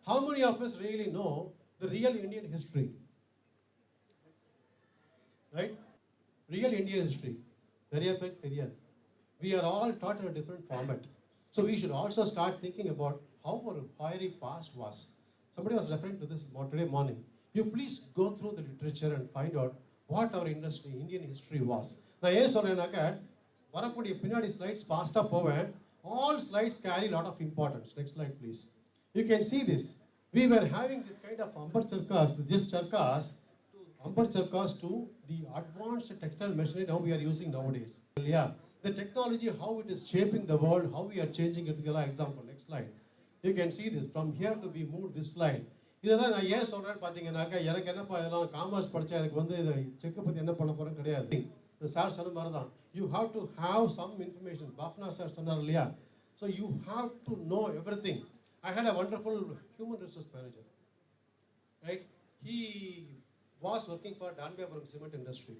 How many of us really know the real Indian history? Right? Real Indian history. நிறைய பேருக்கு தெரியாது. We are all taught in a different format. So we should also start thinking about how our fiery past was. Somebody was referring to this today morning. You please go through the literature and find out what our Indian history was. நான் ஏன் சொல்கிறேன்னாக்கா வரக்கூடிய பின்னாடி slides ஃபாஸ்ட்டாக போவேன். All slides carry lot of importance. Next slide please. You can see this. We were having this kind of amber charkas to the advanced textile machinery now we are using nowadays. Yeah, the technology, how it is shaping the world, how we are changing it. Example, next slide. You can see this from here to be moved this slide. இதெல்லாம் நான் ஏன் சொல்கிறேன்னு பார்த்தீங்கன்னாக்கா, எனக்கு என்னப்பா இதெல்லாம் commerce படித்தா எனக்கு வந்து இதை செக்கை பற்றி என்ன பண்ண போகிறேன்னு கிடையாது. இந்த சார் சொன்ன மாதிரி தான், you have to have some information. Bafna sir சொன்னார் இல்லையா, so you have to know everything. I had a wonderful human resource manager, right? He was working for Dalmia cement industry.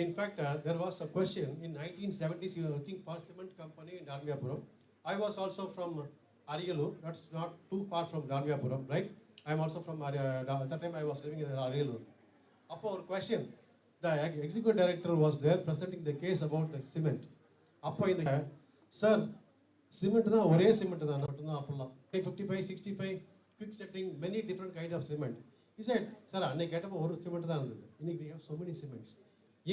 In fact, there was a question in 1970s. He was working for cement company in Dalmiapuram. I was also from Ariyalur. That's not too far from Dalmiapuram, right? I am also from Ariyalur. At that time, I was living in Ariyalur. Appo a question. The executive director was there presenting the case about the cement. Appo in the sir, cement na ஒரே cement தான் மட்டும் தான் அப்பலாம். 55, 65, quick setting, many different kind of cement. He said, sir, அன்னைக்கு கேட்டப்போ ஒரு cement தான் இருந்தது. இன்னைக்கு we have so many cements.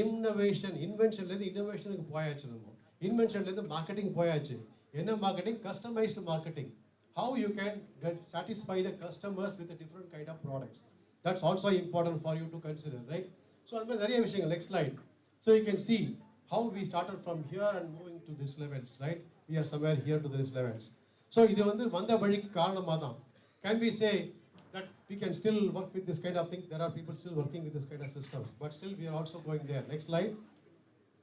இன்வென்ஷன்லேருந்து இன்னோவேஷனுக்கு போயாச்சு. நம்ம இன்வென்ஷன்லேருந்து மார்க்கெட்டிங் போயாச்சு. என்ன marketing? Customised marketing. How you can satisfy the customers with a different kind of products. That's also important for you to consider, right? So அது மாதிரி நிறைய விஷயங்கள். Next slide. So you can see how we started from here and moving to this levels, right? We are somewhere here to this levels. So இது வந்து வந்த வழிக்கு காரணமாக தான். Can we say that we can still work with this kind of things? There are people still working with this kind of systems, but still we are also going there. Next slide.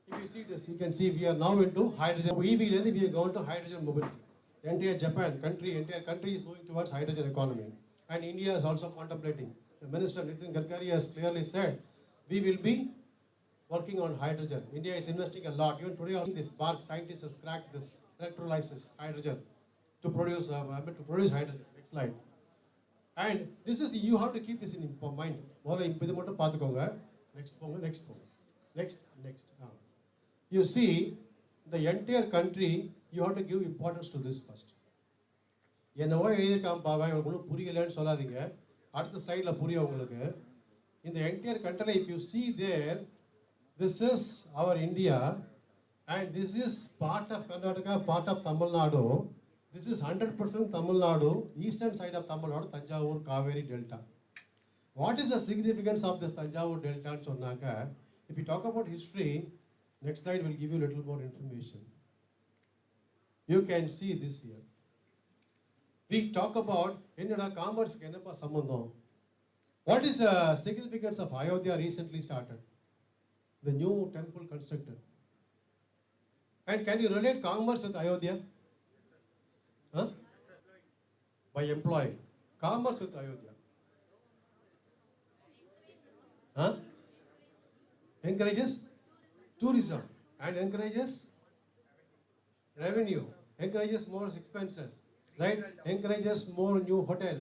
If you see this, you can see we are now into hydrogen. EV, we are going to hydrogen mobility. The entire entire country is moving towards hydrogen economy. And India is also contemplating. The Minister Nitin Gadkari has clearly said, we will be working on hydrogen. India is investing a lot. Even today, this Spark scientists has cracked this electrolysis hydrogen to produce hydrogen. Next slide. And this is, you have to keep this in mind. Next. You see, the entire country, you have to give importance to this first. என்னவோ எழுதியிருக்காம்பாவா, இவங்களுக்கு ஒன்றும் புரியலன்னு சொல்லாதீங்க. அடுத்த ஸ்லைடில் புரியும் உங்களுக்கு. இந்த என்டையர் கண்ட்ரியில் if you see there, this is our India and this is part of Karnataka, part of Tamil Nadu. This is 100% Tamil Nadu, eastern side of Tamil Nadu, Tanjavur, Kaveri Delta. What is the significance of this Tanjavur Delta and Sonaka? If you talk about history, next slide will give you a little more information. You can see this here. We talk about India commerce kenapa sambandham. What is the significance of Ayodhya recently started? The new temple constructed. And can you relate commerce with Ayodhya? Huh? By employee. Commerce with Ayodhya. Huh? Encourages tourism and encourages revenue, encourages more expenses, right? Encourages more new hotel.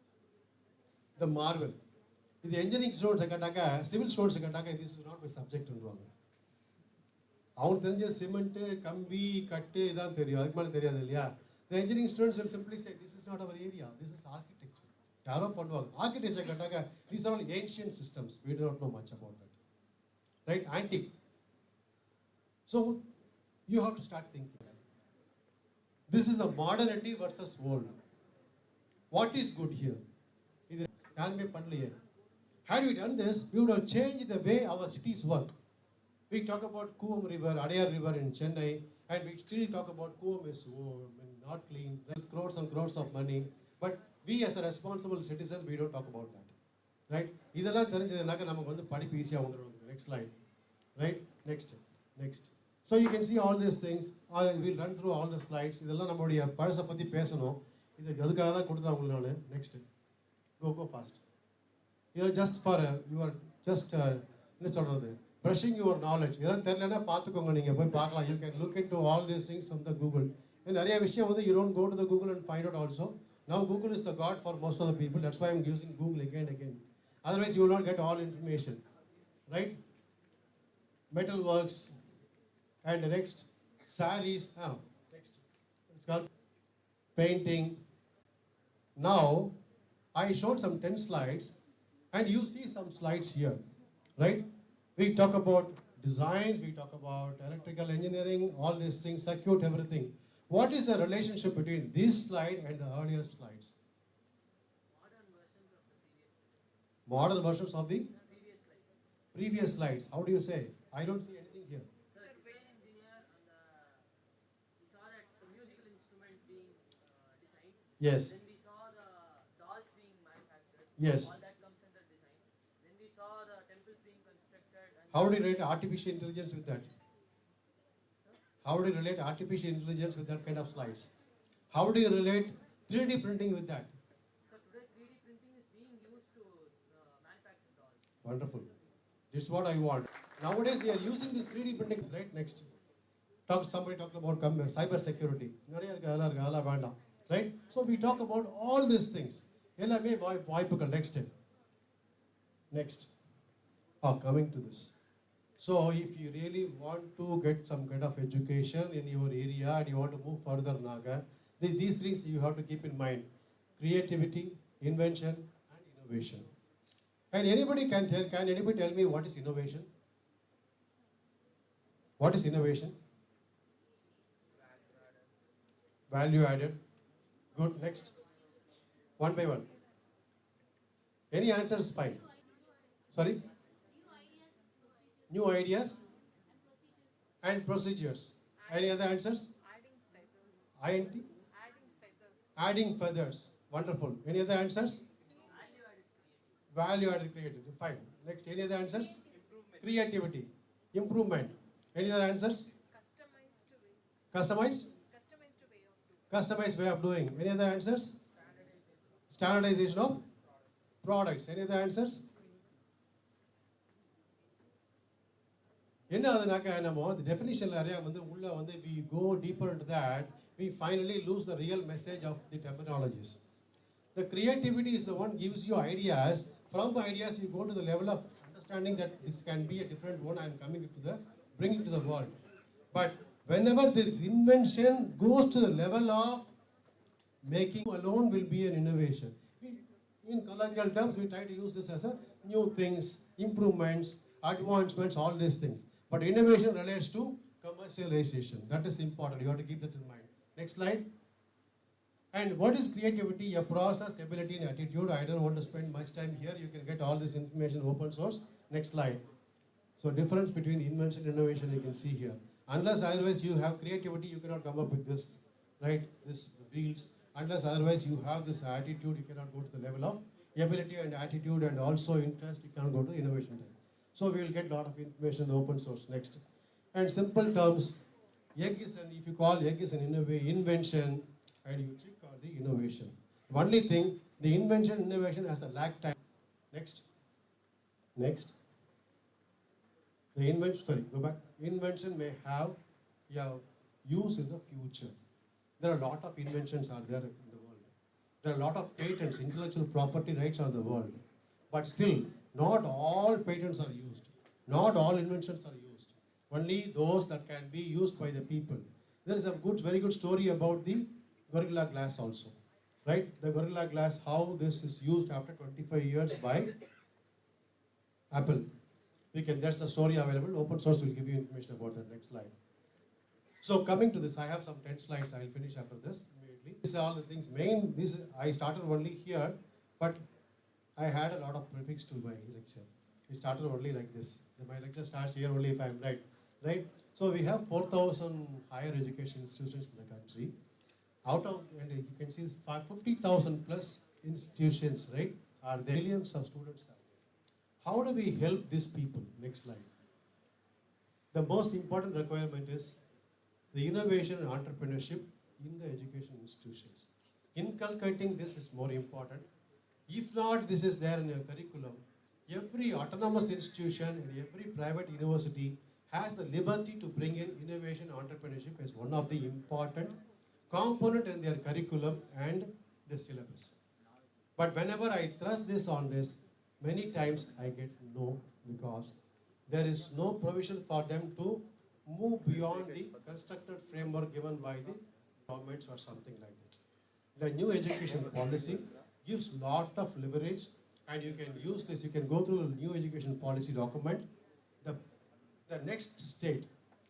The marvel. The engineering students கேட்டாக்க, civil students கேட்டாக்க, this is not my subject ன்றாங்க. அவங்களுக்கு தெரிஞ்ச cement, கம்பி, கட்டு இதான் தெரியும், அதுக்கு மேலே தெரியாது இல்லையா? The engineering students will simply say, this is not our area, this is architecture. யாரோ பண்ணுவாங்க. ஆர்கிடெக்சர் கேட்டாக்க, these are all ancient systems, we do not know much about that. Right? Antique. So, you have to start thinking. This is a modernity versus old. What is good here? Had we done this, we would have changed the way our cities work. We talk about Kuvam River, Adayar River in Chennai, and we still talk about Kuvam is not clean, with crores and crores of money. But we as a responsible citizen, we don't talk about that. Right? இதெல்லாம் தெரிஞ்சதுனாக்க நமக்கு வந்து படிப்பு ஈஸியாக வந்துடும். Next slide. Right? Next. So you can see all these things. We'll run through all the slides. இதெல்லாம் நம்மளுடைய பழசை பற்றி பேசணும். இது அதுக்காக தான் கொடுத்தேன் உங்களுக்கு நான். Next. Go fast. You are just for you are just என்ன சொல்றது, brushing your knowledge. இதெல்லாம் தெரியலன்னா பார்த்துக்கோங்க, நீங்கள் போய் பார்க்கலாம். You can look into all these things on the Google. நிறைய விஷயம் வந்து you don't go to the Google and find out also. Now Google is the god for most of the people. That's why I'm using Google again and again. Otherwise you will not get all information. Right? Metal works. And next, sarees. Next, it's called painting. Now, I showed some 10 slides, and you see some slides here, right? We talk about designs, we talk about electrical engineering, all these things, circuit, everything. What is the relationship between this slide and the earlier slides? Modern versions of the previous slides. How do you say? I don't see anything here. Surveying engineer and we saw that the musical instrument being designed. Yes. Then we saw the dolls being manufactured. Yes. All that comes under design. Then we saw the temples being constructed. And How do you relate artificial intelligence with that? How do you relate artificial intelligence with that kind of slides? How do you relate 3D printing with that? so today 3D printing is being used to manufacture dolls. Wonderful. This is what I want. Nowadays we are using this 3D printing, right? Next. Somebody talked about cyber security. Right? So we talk about all these things. Next. Next. Coming to this. So if you really want to get some kind of education in your area and you want to move further, these things you have to keep in mind. Creativity, invention, and innovation. And can anybody tell me what is innovation? What is innovation? Value added. Good, next. One by one. Any answers? Fine. Sorry? New ideas and procedures. Any other answers? Adding feathers. INT? Adding feathers. Adding feathers. Wonderful. Any other answers? Value added creativity. Fine. Next, any other answers? Creativity. Improvement. Any other answers? Customized way. Customized? Customized way of doing. Customized way of doing. Any other answers? Standardization of products. Any other answers? The definition area, we go deeper into that, we finally lose the real message of the terminologies. The creativity is the one gives you ideas. From ideas, you go to the level of understanding that this can be a different one. I am bringing to the world. But whenever this invention goes to the level of making alone will be an innovation. In colloquial terms, we try to use this as a new things, improvements, advancements, all these things. But innovation relates to commercialization. That is important. You have to keep that in mind. Next slide. And what is creativity? A process, ability, and attitude. I don't want to spend much time here. You can get all this information open source. Next slide. So difference between invention and innovation you can see here. Unless otherwise you have creativity, you cannot come up with this, right? This wheels. Unless otherwise you have this attitude, you cannot go to the level of ability and attitude and also interest, you cannot go to innovation time. So we will get a lot of information in the open source. Next. And simple terms, if you call egg is an invention, and you check on the innovation. Only thing, the innovation has a lag time. Next. Next. The invention may have use in the future. There are a lot of inventions are there in the world. There are a lot of patents, intellectual property rights are in the world. But still, not all patents are used. Not all inventions are used. Only those that can be used by the people. There is a very good story about the Gorilla Glass also. Right? The Gorilla Glass, how this is used after 25 years by Apple. There's a story available. Open source will give you information about that. Next slide. So coming to this, I have some 10 slides. I'll finish after this immediately. These are all the things. I started only here, but I had a lot of prefix to my lecture. It started only like this. My lecture starts here only if I'm right. Right? So we have 4,000 higher education institutions in the country. And you can see 50,000 plus institutions, right? Are there? Millions of students are there. How do we help these people? Next slide. The most important requirement is the innovation and entrepreneurship in the education institutions. Inculcating this is more important. If not, this is there in your curriculum. Every autonomous institution and every private university has the liberty to bring in innovation and entrepreneurship as one of the important component in their curriculum and the syllabus. But whenever I thrust this on this, many times I get no, because there is no provision for them to move beyond the constructed framework given by the governments or something like that. The new education policy gives lot of leverage, and you can use this. You can go through the new education policy document. The The next state,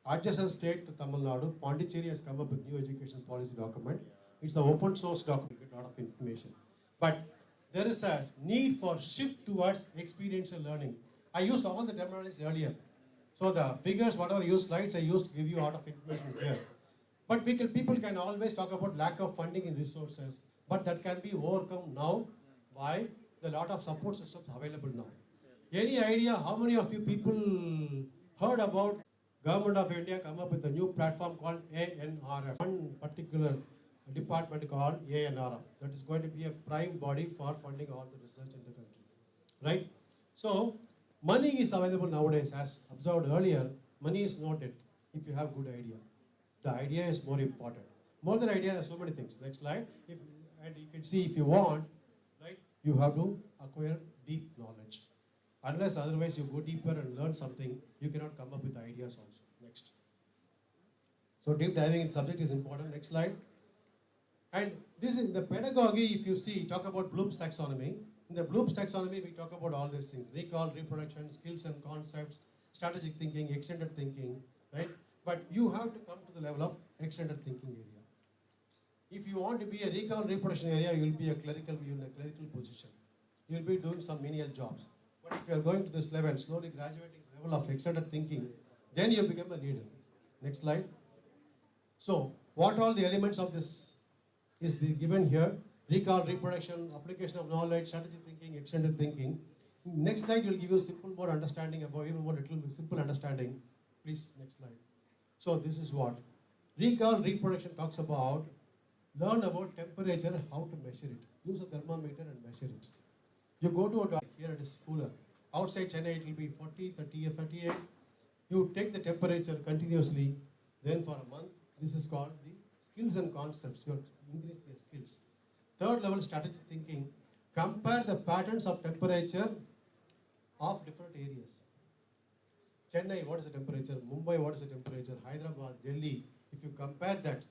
adjacent state to Tamil Nadu, Pondicherry has come up with new education policy document. It's an open source document, a lot of information. But there is a need for shift towards experiential learning. I used all the terminologies earlier. So the figures, whatever I used, slides I used to give you a lot of information here. But people can always talk about lack of funding and resources, but that can be overcome now by the lot of support systems available now. Any idea how many of you people heard about Government of India come up with a new platform called ANRF, one particular department called ANRF that is going to be a prime body for funding all the research in the country, right? So money is available nowadays, as observed earlier. Money is not it if you have good idea. The idea is more important. More than idea, there are so many things. Next slide. And you can see if you want, right, you have to acquire deep knowledge. Unless otherwise you go deeper and learn something, you cannot come up with ideas also. Next. So deep diving in the subject is important. Next slide. And this is the pedagogy, if you see, talk about Bloom's taxonomy. In the Bloom's taxonomy, we talk about all these things. Recall, reproduction, skills and concepts, strategic thinking, extended thinking, right? But you have to come to the level of extended thinking area. If you want to be a recall reproduction area, you will be a clerical position. You will be doing some menial jobs. But if you are going to this level, slowly graduating to the level of extended thinking, then you become a leader. Next slide. So, what are all the elements of this is given here? Recall, reproduction, application of knowledge, strategic thinking, extended thinking. Next slide will give you simple more understanding about, even more little simple understanding. Please, next slide. So this is what recall reproduction talks about. Learn about temperature, how to measure it. Use a thermometer and measure it. You go to a doctor, here it is cooler. Outside Chennai it will be 40, 30, 38. You take the temperature continuously, then for a month. This is called the skills and concepts. You increase the skills. Third level strategic thinking. Compare the patterns of temperature of different areas. Chennai, what is the temperature? Mumbai, what is the temperature? Hyderabad, Delhi. If you compare that,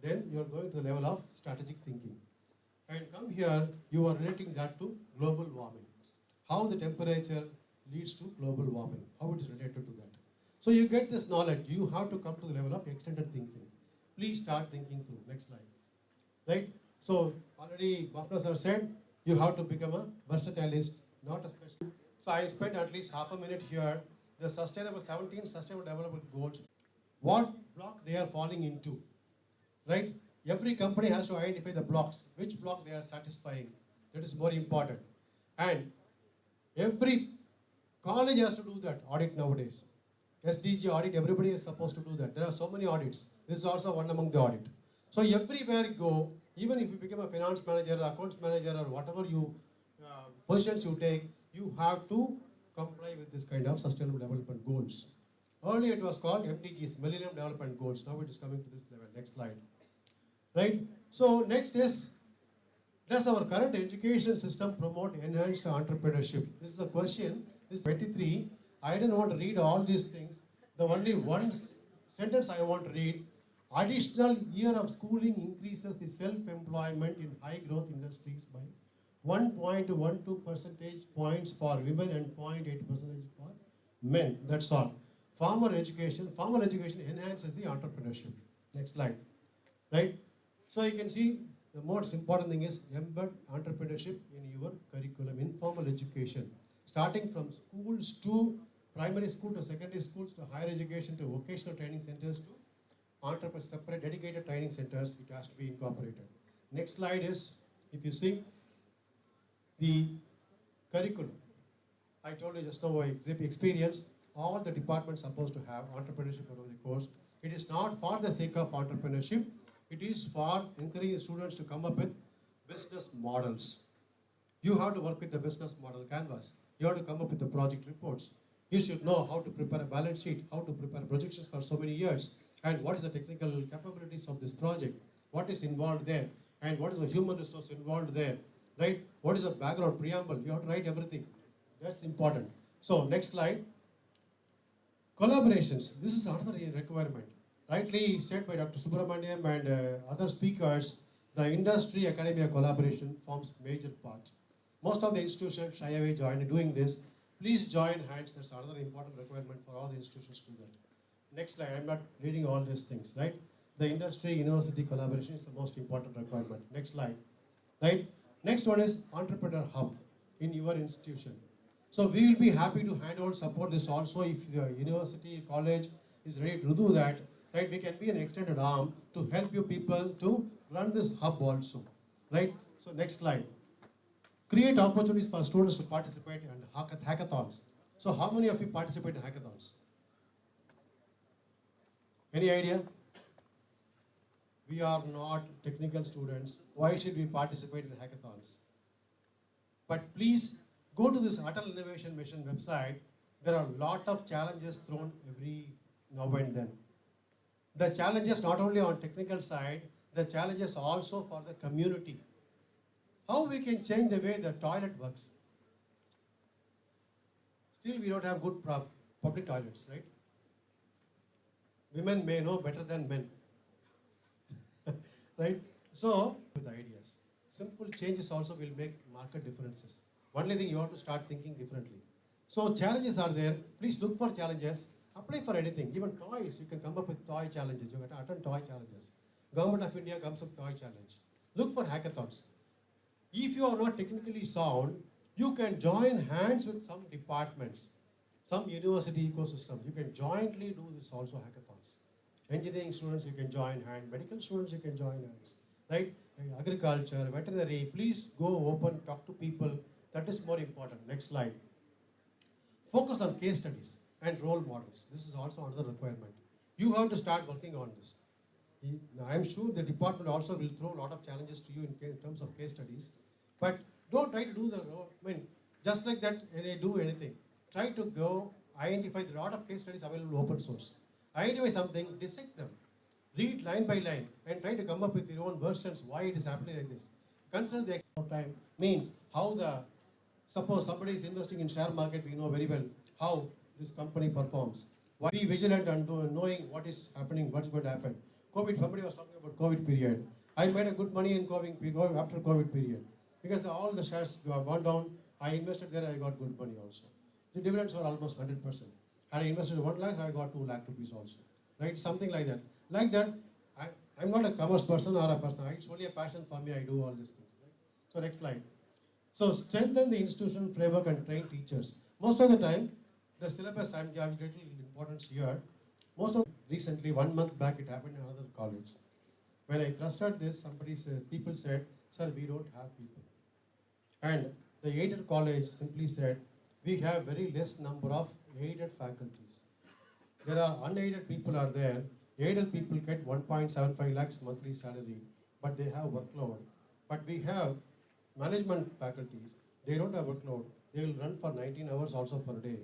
then you are going to the level of strategic thinking. And come here, you are relating that to global warming. How the temperature leads to global warming. How it is related to that. So you get this knowledge. You have to come to the level of extended thinking. Please start thinking through. Next slide. Right? So already Bafna sir said, you have to become a versatilist, not a special. So I spent at least half a minute here. The 17 sustainable development goals, what block they are falling into, right? Every company has to identify the blocks, which block they are satisfying. That is more important. And every college has to do that audit nowadays. SDG audit, everybody is supposed to do that. There are so many audits. This is also one among the audit. So everywhere you go, even if you become a finance manager, accounts manager, or whatever you positions you take, you have to comply with this kind of sustainable development goals. Earlier it was called MDGs, Millennium Development Goals. Now it is coming to this level. Next slide. Right? So next is, does our current education system promote enhanced entrepreneurship? This is a question. This is 23. I didn't want to read all these things. The only one sentence I want to read. Additional year of schooling increases the self-employment in high growth industries by 1.12 percentage points for women and 0.8 percentage for men. That's all. Formal education enhances the entrepreneurship. Next slide. Right? So you can see the most important thing is embed entrepreneurship in your curriculum, informal education. Starting from schools to primary school to secondary schools to higher education to vocational training centers to entrepreneur separate dedicated training centers, it has to be incorporated. Next slide is, if you see, the curriculum. I told you just now my experience, all the departments are supposed to have entrepreneurship around the course. It is not for the sake of entrepreneurship, it is for encouraging students to come up with business models. You have to work with the business model canvas. You have to come up with the project reports. You should know how to prepare a balance sheet, how to prepare projections for so many years, and what is the technical capabilities of this project, what is involved there, and what is the human resource involved there, right? What is the background, preamble, you have to write everything. That's important. So next slide. Collaborations, this is another requirement. Rightly said by Dr. Subramaniam and other speakers, the industry-academia collaboration forms major part. Most of the institutions shy away join doing this. Please join hands. That's another important requirement for all the institutions to do that. Next slide. I'm not reading all these things, right? The industry university collaboration is the most important requirement. Next slide, right? Next one is entrepreneur hub in your institution. So we will be happy to hand out support this also if the university, college is ready to do that, right? We can be an extended arm to help you people to run this hub also, right? So next slide. Create opportunities for students to participate in hackathons. So how many of you participate in hackathons? Any idea? We are not technical students. Why should we participate in hackathons? But please go to this Atal Innovation Mission website. There are a lot of challenges thrown every now and then. The challenges not only on technical side, the challenges also for the community. How we can change the way the toilet works. Still we don't have good public toilets, right? Women may know better than men. Right? So, with ideas. Simple changes also will make market differences. Only thing you have to start thinking differently. So challenges are there. Please look for challenges. Apply for anything. Even toys, you can come up with toy challenges. You can attend toy challenges. Government of India comes up with toy challenge. Look for hackathons. If you are not technically sound, you can join hands with some departments, some university ecosystem. You can jointly do this also hackathons. Engineering students, you can join hands. Medical students, you can join hands. Right? Agriculture, veterinary, please go open, talk to people. That is more important. Next slide. Focus on case studies and role models. This is also another requirement. You have to start working on this. I'm sure the department also will throw a lot of challenges to you in terms of case studies. But don't try to do just like that and do anything. Try to go identify the lot of case studies available open source. Identify something, dissect them. Read line by line and try to come up with your own versions why it is happening like this. Consider the extra time means how suppose somebody is investing in share market, we know very well how this company performs. Why be vigilant and knowing what is happening, what is going to happen. Somebody was talking about COVID period. I made a good money in COVID period, after COVID period. Because all the shares gone down, I invested there, I got good money also. The dividends were almost 100%. Had I invested 1 lakh, I got 2 lakh rupees also. Right? Something like that. Like that, I'm not a commerce person or a person. It's only a passion for me, I do all these things. Right? So next slide. So strengthen the institutional framework and train teachers. Most of the time, the syllabus, I'm giving little importance here. Recently, 1 month back, it happened in another college. When I trusted this, people said, sir, we don't have people. And the aided college simply said, we have very less number of aided faculties. There are unaided people are there. Aided people get 1.75 lakhs monthly salary, but they have workload. But we have management faculties. They don't have workload. They will run for 19 hours also per day,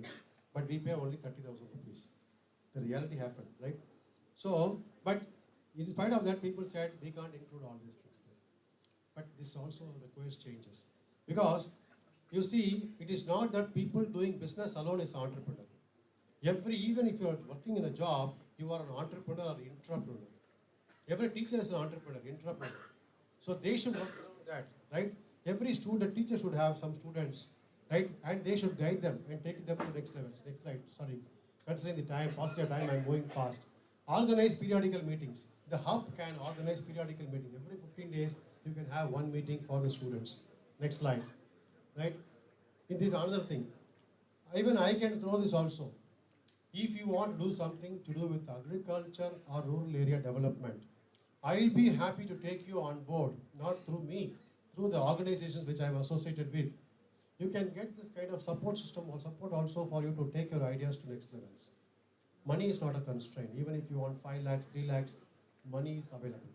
but we pay only 30,000 rupees. The reality happened, right? So, but in spite of that, people said we can't include all these things there. But this also requires changes. Because, you see, it is not that people doing business alone is entrepreneur. Even if you are working in a job, you are an entrepreneur or intrapreneur. Every teacher is an entrepreneur, intrapreneur. So they should work around that, right? Every teacher should have some students, right? And they should guide them and take them to next levels. Next slide, sorry. Considering the time, positive time, I'm going fast. Organize periodical meetings. The hub can organize periodical meetings. Every 15 days, you can have one meeting for the students. Next slide, right? In this another thing. Even I can throw this also. If you want to do something to do with agriculture or rural area development, I'll be happy to take you on board, not through me, through the organizations which I'm associated with. You can get this kind of support system or support also for you to take your ideas to next levels. Money is not a constraint. Even if you want 5 lakhs, 3 lakhs, money is available.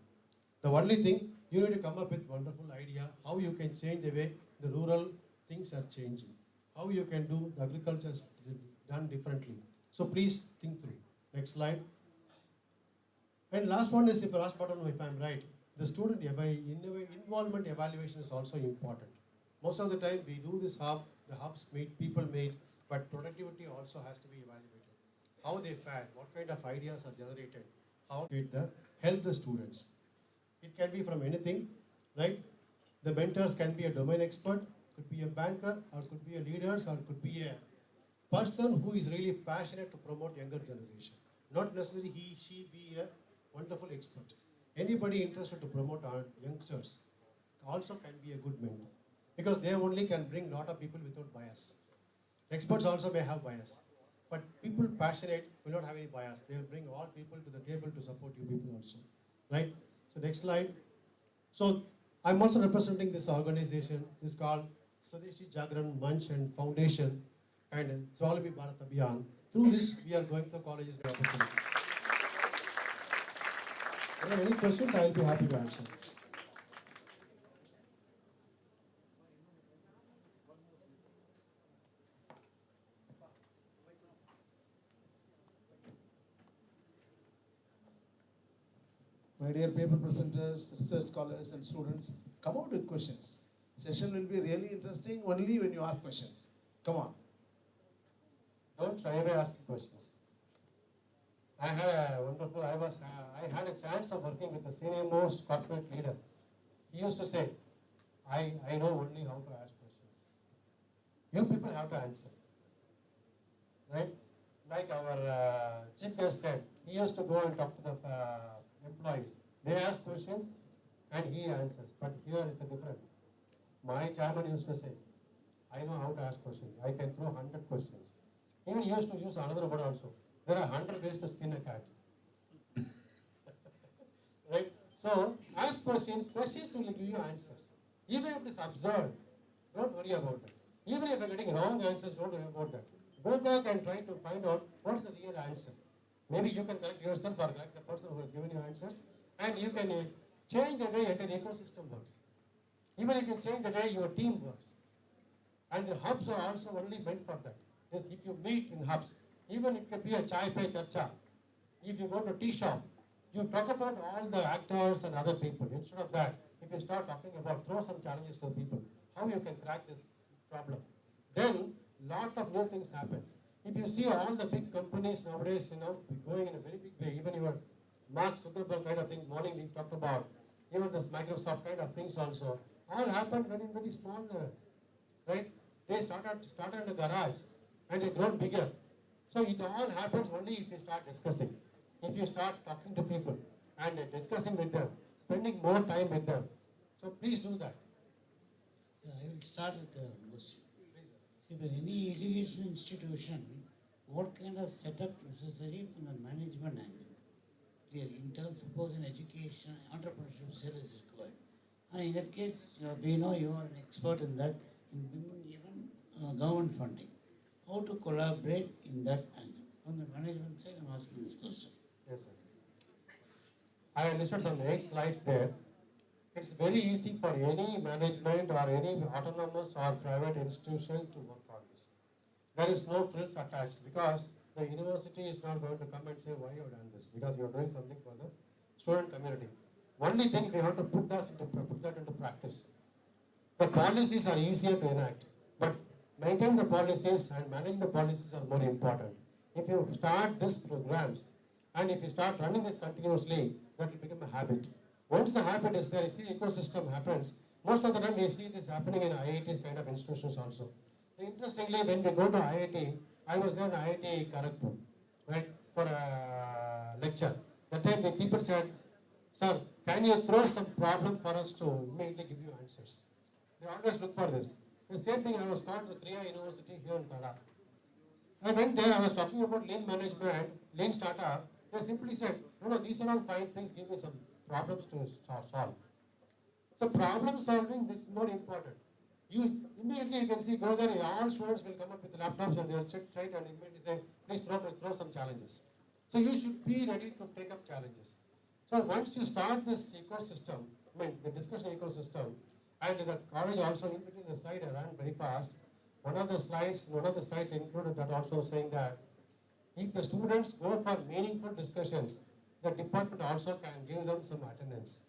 The only thing, you need to come up with wonderful idea, how you can change the way the rural things are changing. How you can do the agriculture done differently. So please think through. Next slide. And last one is, if I'm right, the student involvement evaluation is also important. Most of the time we do this hub, the hubs meet, people meet, but productivity also has to be evaluated. How they fare, what kind of ideas are generated, how to help the students. It can be from anything, right? The mentors can be a domain expert, could be a banker, or could be a leader, or could be a person who is really passionate to promote younger generation. Not necessarily he, she be a wonderful expert. Anybody interested to promote our youngsters also can be a good mentor, because they only can bring lot of people without bias. Experts also may have bias, but people passionate will not have any bias. They will bring all people to the table to support you people also, right? So next slide. So I'm also representing this organization. It's called Swadeshi Jagran Manch and Foundation and Swalami Bharat Abhiyan. Through this, we are going to colleges with opportunity. If there are any questions, I will be happy to answer. My dear paper presenters, research scholars, and students, come out with questions. Session will be really interesting only when you ask questions. Come on. Don't shy away asking questions. I had a chance of working with the senior most corporate leader. He used to say, I know only how to ask questions. You people have to answer. Right? Like our chief guest said, he used to go and talk to the employees. They ask questions and he answers. But here it's a different. My chairman used to say, I know how to ask questions. I can throw 100 questions. Even he used to use another word also. There are 100 ways to skin a cat. Right? So, ask questions. Questions will give you answers. Even if it is absurd, don't worry about it. Even if you're getting wrong answers, don't worry about that. Go back and try to find out what is the real answer. Maybe you can correct yourself or correct the person who has given you answers, and you can change the way an ecosystem works. Even you can change the way your team works. And the hubs are also only meant for that. Yes, if you meet in hubs, even it can be a chai pe charcha. If you go to tea shop, you talk about all the actors and other people. Instead of that, if you start talking about, throw some challenges to people, how you can crack this problem, then lot of new things happens. If you see all the big companies nowadays, going in a very big way, even your Mark Zuckerberg kind of thing, morning we talked about, even this Microsoft kind of things also, all happened very, very small, right? They started in the garage and they grown bigger. So it all happens only if you start discussing. If you start talking to people and discussing with them, spending more time with them. So please do that. Yeah, I will start with the question. See, for any education institution, what kind of setup necessary from the management angle? Clearly, in terms, suppose in education, entrepreneurship cell is required. And in that case, we know you are an expert in that, in bringing even government funding. How to collaborate in that angle? From the management side, I'm asking this question. Yes, sir. I listed some 8 slides there. It's very easy for any management or any autonomous or private institution to work on this. There is no frills attached because the university is not going to come and say why you have done this, because you are doing something for the student community. Only thing we have to put that into practice. The policies are easier to enact, but maintain the policies and manage the policies are more important. If you start these programs and if you start running this continuously, that will become a habit. Once the habit is there, you see ecosystem happens. Most of the time we see this happening in IITs kind of institutions also. Interestingly, when we go to IIT, I was there in IIT Kharagpur, right, for a lecture. That time the people said, sir, can you throw some problem for us to immediately give you answers? They always look for this. The same thing I was taught at the Kriya University here in Tada. I went there, I was talking about lean management, lean startup. They simply said, no, these are all fine things, give me some problems to solve. So problem solving, this is more important. You can see, go there, all students will come up with laptops and they will sit straight and immediately say, please throw some challenges. So you should be ready to take up challenges. So once you start this ecosystem, the discussion ecosystem, and the college also, in between the slide, I ran very fast. One of the slides included that also saying that if the students go for meaningful discussions, the department also can give them some attendance.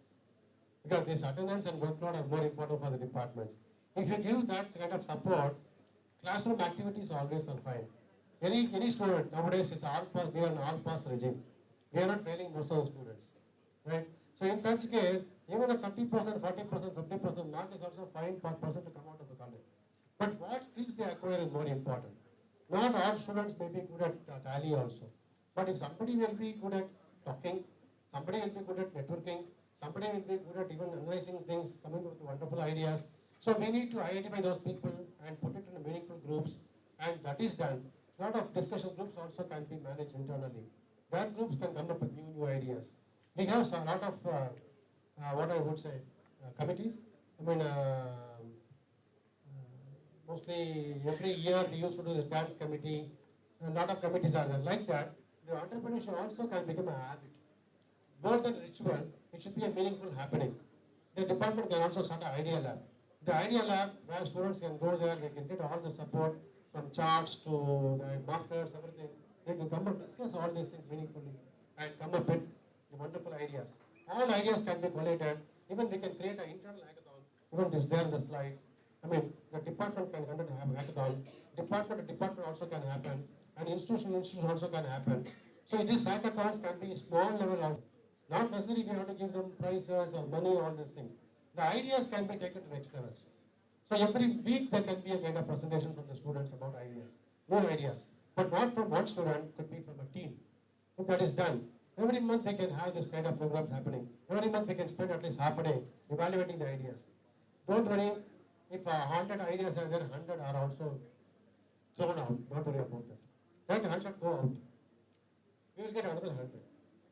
Because this attendance and workload are more important for the departments. If you give that kind of support, classroom activities always are fine. Any student nowadays is all pass, we are an all pass regime. We are not failing most of the students. Right? So in such case, even a 30%, 40%, 50% mark is also fine for a person to come out of the college. But what skills they acquire is more important. Not all students may be good at tally also. But if somebody will be good at talking, somebody will be good at networking, somebody will be good at even analyzing things, coming up with wonderful ideas. So we need to identify those people and put it in meaningful groups, and that is done. A lot of discussion groups also can be managed internally. That groups can come up with new ideas. We have a lot of, what I would say, committees. I mean, mostly every year we used to do the dance committee. A lot of committees are there. Like that, the entrepreneurship also can become a habit. More than ritual, it should be a meaningful happening. The department can also start an idea lab. The idea lab where students can go there, they can get all the support from charts to the markers, everything. They can come and discuss all these things meaningfully and come up with the wonderful ideas. All ideas can be collated. Even we can create an internal hackathon. Even this there in the slides. I mean, the department can conduct a hackathon. Department to department also can happen. And institution also can happen. So these hackathons can be small level of, not necessarily we have to give them prizes or money, all these things. The ideas can be taken to next levels. So every week there can be a kind of presentation from the students about ideas, new ideas. But not from one student, could be from a team. If that is done, every month we can have this kind of programs happening. Every month we can spend at least half a day evaluating the ideas. Don't worry, if 100 ideas are there, 100 are also thrown out. Don't worry about that. Let 100 go out. We will get another 100.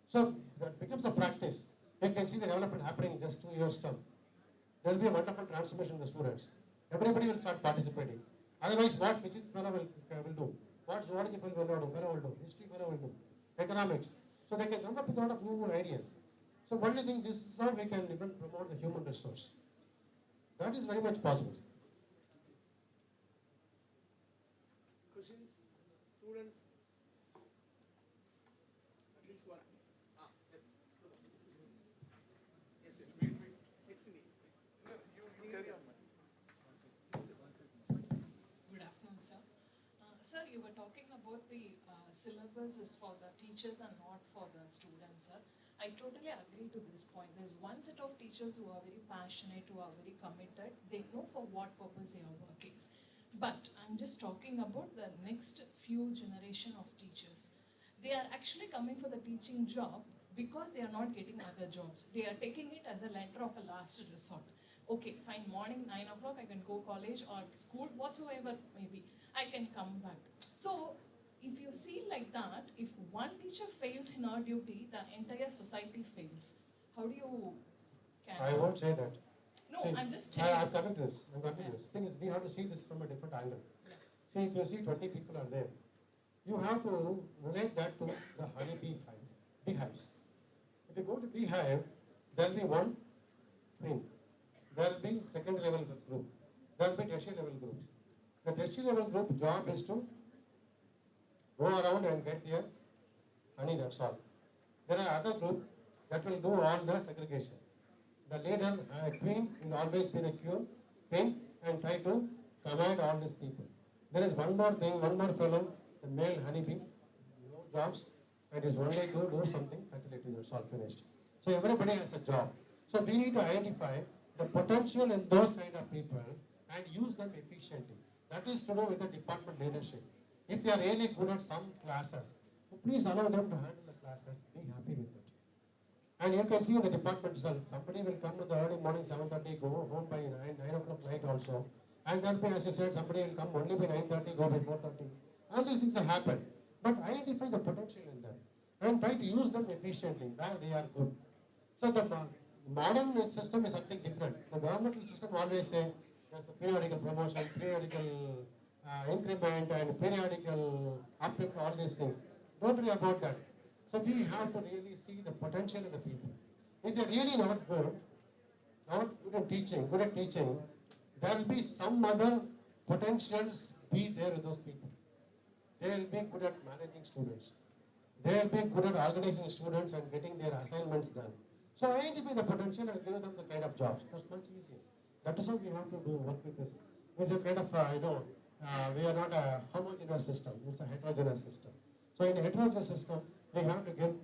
So that becomes a practice. You can see the development happening in just 2 years' time. There will be a wonderful transformation in the students. Everybody will start participating. Otherwise, what physics fellow will do, what zoology fellow will do, history fellow will do, economics. So they can come up with a lot of new ideas. So what do you think? This is how we can even promote the human resource. That is very much possible. Questions? Students? At least one. Yes. Yes, yes. Wait. Next to me. No, you carry on, man. Good afternoon, sir. Sir, you were talking about the syllabus is for the teachers and not for the students, sir. I totally agree to this point. There's one set of teachers who are very passionate, who are very committed. They know for what purpose they are working. But I'm just talking about the next few generation of teachers. They are actually coming for the teaching job because they are not getting other jobs. They are taking it as a letter of a last resort. Okay, fine, morning 9 o'clock, I can go college or school, whatsoever maybe, I can come back. So, if you see like that, if one teacher fails in our duty, the entire society fails. How do you I won't say that. No, See, I'm just telling I'm you. coming to this. Thing is, we have to see this from a different angle. See, if you see 20 people are there, you have to relate that to the honeybee beehives. If you go to beehive, there will be one queen. There will be second level group. There will be tertiary level groups. The tertiary level group job is to go around and get their honey, that's all. There are other group that will do all the segregation. The leader, queen, will always be the queen and try to command all these people. There is one more thing, one more fellow, the male honeybee, no jobs, and is only to do something, fertility, that's all finished. So everybody has a job. So we need to identify the potential in those kind of people and use them efficiently. That is to do with the department leadership. If they are really good at some classes, please allow them to handle the classes, be happy with it. And you can see in the department itself, somebody will come in the early morning 7:30, go home by 9 o'clock night also. And then, as you said, somebody will come only by 9:30, go by 4:30. All these things have happened. But identify the potential in them and try to use them efficiently where they are good. So the modern system is something different. The governmental system always say there's a periodical promotion, periodical increment, and periodical uplift, all these things. Don't worry about that. So we have to really see the potential in the people. If they're really not good at teaching, there will be some other potentials be there with those people. They will be good at managing students. They will be good at organizing students and getting their assignments done. So identify the potential and give them the kind of jobs. That's much easier. That is how we have to do work with this. With a kind of, we are not a homogeneous system. It's a heterogeneous system. So in a heterogeneous system, we have to give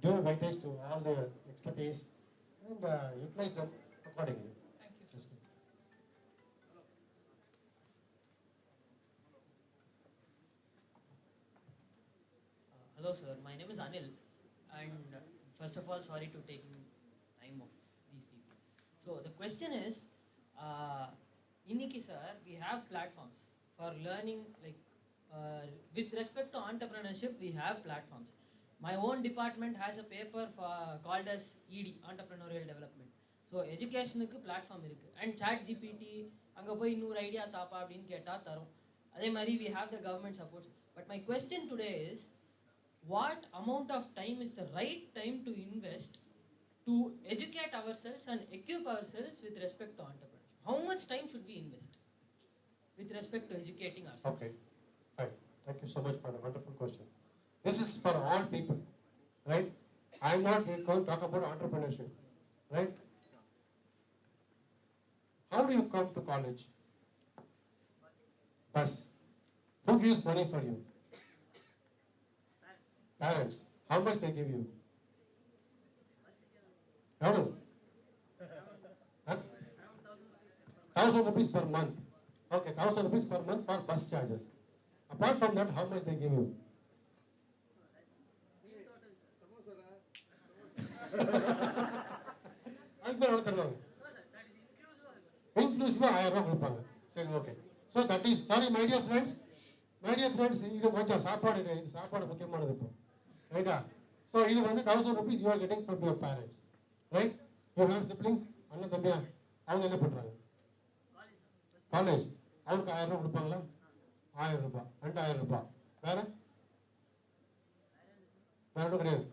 due weightage to all their expertise and utilize them accordingly. Thank you, sir. Yes, ma'am. hello sir, my name is Anil, and first of all, sorry to take time of these people. So the question is, Inniki sir, we have platforms for learning, like with respect to entrepreneurship, we have platforms. My own department has a paper called as ED, Entrepreneurial Development. So educationக்கு platform இருக்கு, and chat GPT அங்கே போய் இன்னொரு idea தாப்பா அப்படின்னு கேட்டால் தரும். அதே மாதிரி we have the government support. But my question today is, what amount of time is the right time to invest to educate ourselves and equip ourselves with respect to entrepreneurship? How much time should we invest with respect to educating ourselves? Okay, fine. Thank you so much for the wonderful question. This is for all people, right? I am not going to talk about entrepreneurship, right? How do you come to college? Bus. Who gives money for you? Parents. How much they give you? How do? 1,000 rupees per month. Okay, 1,000 rupees per month for bus charges. Apart from that, how much they give you? அதுக்கு மேல தருவாங்க. இன்க்ளூசிவா 1000 ரூபாய் கொடுப்பாங்க. சரி, okay. So that is sorry my dear friends, இது கொஞ்சம் சாப்பாடு, இது சாப்பாடு முக்கியமானது இப்போ, ரைட்டா? ஸோ இது வந்து 1,000 rupees you are getting from your parents, right? You have siblings, அண்ணன் தம்பியா, அவங்க என்ன பண்ணுறாங்க? காலேஜ். அவருக்கு 1000 ரூபாய் கொடுப்பாங்களா? 1000 ரூபாய், 2000 ரூபாய். வேற ஒன்றும் கிடையாது.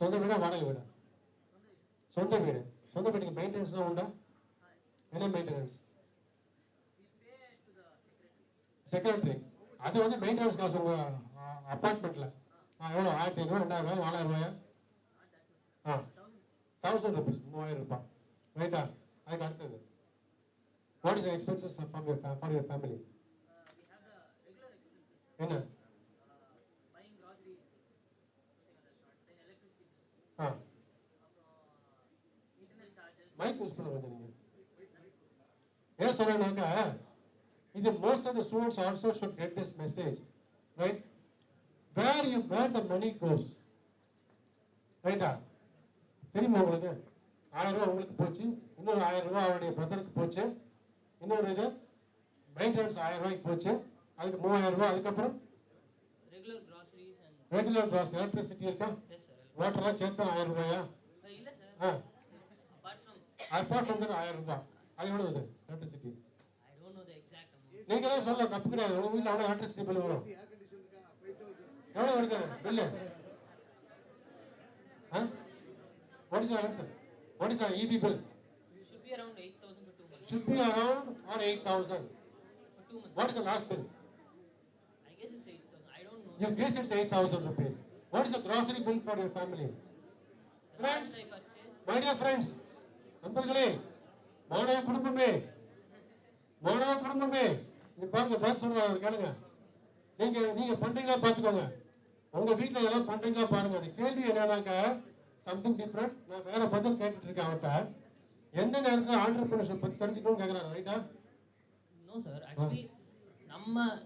சொந்த வீடா வாடகை வீடா? சொந்த வீடு. சொந்த வீட்டுக்கு மெயின்டெனன்ஸ் தான் உண்டா? என்ன மெயின்டெனன்ஸ்? செக்ரட்டரி. அது வந்து மெயின்டெனன்ஸ் காசு உங்கள் அப்பார்ட்மெண்ட்டில் எவ்வளோ? 1500, 2000, 4000 ரூபாயா? 1,000 rupees, 3000 ரூபாய், ரைட்டா? அதுக்கு அடுத்தது, what is the expenses for your family? We have the regular expenses. என்ன? Buying groceries, putting at the restaurant, then electricity bill, ah, internet charges. Mic use பண்ண கொஞ்சம் நீங்கள். ஏன் சொல்கிறேன்னாக்கா, இது most of the students also should get this message, right? Where the money goes, ரைட்டா? தெரியுமா உங்களுக்கு? 1000 ரூபாய் உங்களுக்கு போச்சு, இன்னொரு 1000 ரூபாய் அவருடைய பிரதருக்கு போச்சு, இன்னொரு இது மெயின்டெனன்ஸ் 1000 ரூபாய்க்கு போச்சு, அதுக்கு 3000 ரூபாய். அதுக்கப்புறம் Regular groceries and regular cross, electricity இருக்கா, yes sir. வாட்டர்லாம் சேர்த்தா 1000 ரூபாயா? இல்ல sir. அப்பார்ட் ஃப்ரம் தட் 1000 ரூபாய். அது எவ்வளவு இது electricity? I don't know the exact amount. நீங்களே சொல்லலாம், தப்பு கிடையாது. உங்க வீட்டில் எவ்வளோ எலக்ட்ரிசிட்டி பில் வரும்? எவ்வளோ வருது bill? What is your answer? What is your EB bill? Should be around 8,000 for 2 months. Should be around or 8,000. For 2 months. What is the last bill? I guess it's 8,000. I don't know. You guess it's 8,000 rupees. What is the grocery bill for your family? The last I purchased. My dear friends, நண்பர்களே, மாணவ குடும்பமே, இது பாருங்க, பதில் சொல்றாங்க, கேளுங்க. நீங்க பண்றீங்களா பார்த்துக்கோங்க. உங்க வீட்டில் எல்லாம் பண்றீங்களா பாருங்க. அந்த கேள்வி என்னன்னாக்கா சம்திங் டிஃப்ரெண்ட். நான் வேற பதில் கேட்டுட்டு இருக்கேன் அவர்கிட்ட. எந்த நேரத்தில் ஆண்டர்பிரினர்ஷிப் பத்தி தெரிஞ்சுக்கணும்னு கேட்கறாரு, ரைட்டா? No sir, actually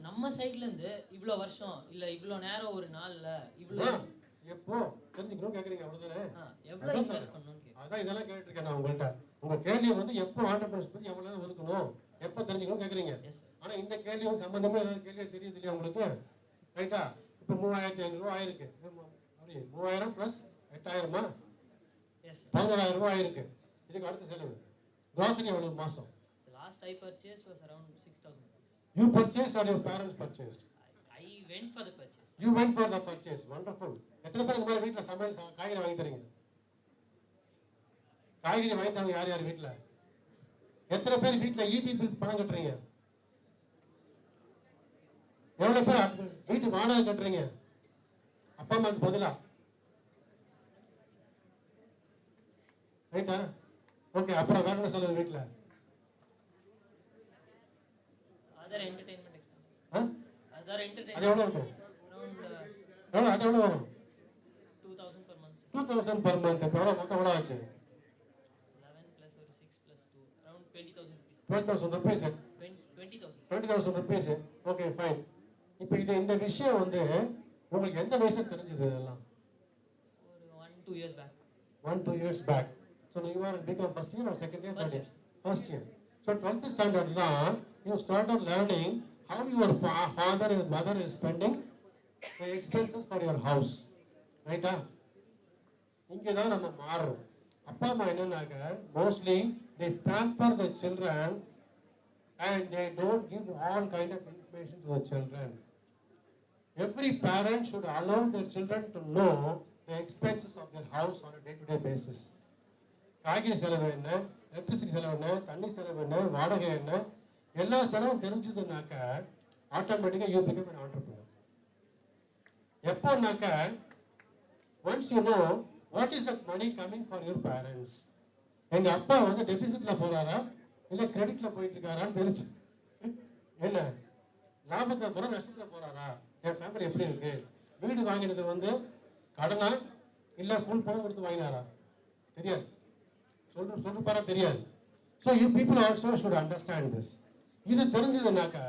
நம்ம சைடுல இருந்து இவ்ளோ வருஷம் இல்ல இவ்ளோ நேரம் ஒரு நாள்ல இவ்ளோ எப்போ தெரிஞ்சுக்கணும்னு கேட்குறீங்க, அவ்வளோதானே? எவ்வளவு இன்வெஸ்ட் பண்ணணும்னு கேக்குறேன். அதான் இதெல்லாம் கேட்டுட்டு இருக்கேன் நான் உங்கள்கிட்ட. உங்க கேள்வி வந்து எப்போ ஆண்டர்பிரினர்ஷிப் பத்தி எவ்வளோ நேரம் ஒதுக்கணும், எப்போ தெரிஞ்சுக்கணும்னு கேட்குறீங்க. Yes sir. ஆனா இந்த கேள்வி வந்து சம்பந்தமா ஏதாவது கேள்வி தெரியுது இல்லையா உங்களுக்கு, ரைட்டா? இப்போ 3500 ரூபாய் ஆயிருக்கு. அப்படி 3000 + 8000மா? Yes sir. 11000 ரூபாய் ஆயிருக்கு. இதுக்கு அடுத்த செலவு கிராசரி எவ்வளவு மாசம்? The last I purchased was around 6,000 rupees. You purchased or your parents purchased? I went for the purchase. You went for the purchase. Wonderful. எத்தனை பேர் இந்த மாதிரி வீட்டில் சமையல் காய்கறி வாங்கி தரீங்க? காய்கறி வாங்கி தரீங்க யார் யார் வீட்டில்? எத்தனை பேர் வீட்டில் EB பில் பணம் கட்டுறீங்க? எவ்வளோ பேர் வீட்டு வாடகை கட்டுறீங்க அப்பா அம்மாவுக்கு பதிலா, ரைட்டா? ஓகே, அப்புறம் வேற என்ன செலவு வீட்டில்? Other entertainment expenses. Other அது entertainment எவ்வளோ இருக்கும்? around அது எவ்வளோ வரும்? 2,000 per month. 2000 per month. இப்போ எவ்வளோ மொத்தம் எவ்வளோ ஆச்சு? 11 plus or 6 plus 2, around 20,000 rupees. 12,000 rupees. 20,000. 20,000 rupees. Okay, fine. இப்போ இந்த விஷயம் வந்து உங்களுக்கு எந்த வயசுல தெரிஞ்சது இதெல்லாம்? ஒரு 1-2 years back. 1-2 years back. So you are become first year or second year? First year. First year. So 12th standard தான் you started learning how your father and mother is spending the expenses for your house. ரைட்டா? இங்கே தான் நம்ம மாறுறோம். அப்பா அம்மா என்னன்னாக்க mostly they pamper the children and they don't give all kind of information to the children. Every parent should allow their children to know the expenses of their house on a day-to-day basis. காய்கறி செலவு என்ன, electricity செலவு என்ன, தண்ணி செலவு என்ன, வாடகை என்ன, எல்லா செலவும் தெரிஞ்சதுனாக்க ஆட்டோமேட்டிக்காக you become an entrepreneur. எப்போனாக்க once you know what is the money coming for your parents. எங்க அப்பா வந்து டெபிசிட்ல போறாரா இல்ல கிரெடிட்ல போயிட்டு இருக்காரான்னு தெரிஞ்சு, என்ன லாபத்துல போறா நஷ்டத்துல போறாரா, என் ஃபேமிலி எப்படி இருக்கு, வீடு வாங்கினது வந்து கடனா இல்ல ஃபுல் பணம் கொடுத்து வாங்கினாரா தெரியாது, சொல்லுப்பாரா தெரியாது. So you people also should understand this. இது தெரிஞ்சதுனாக்கா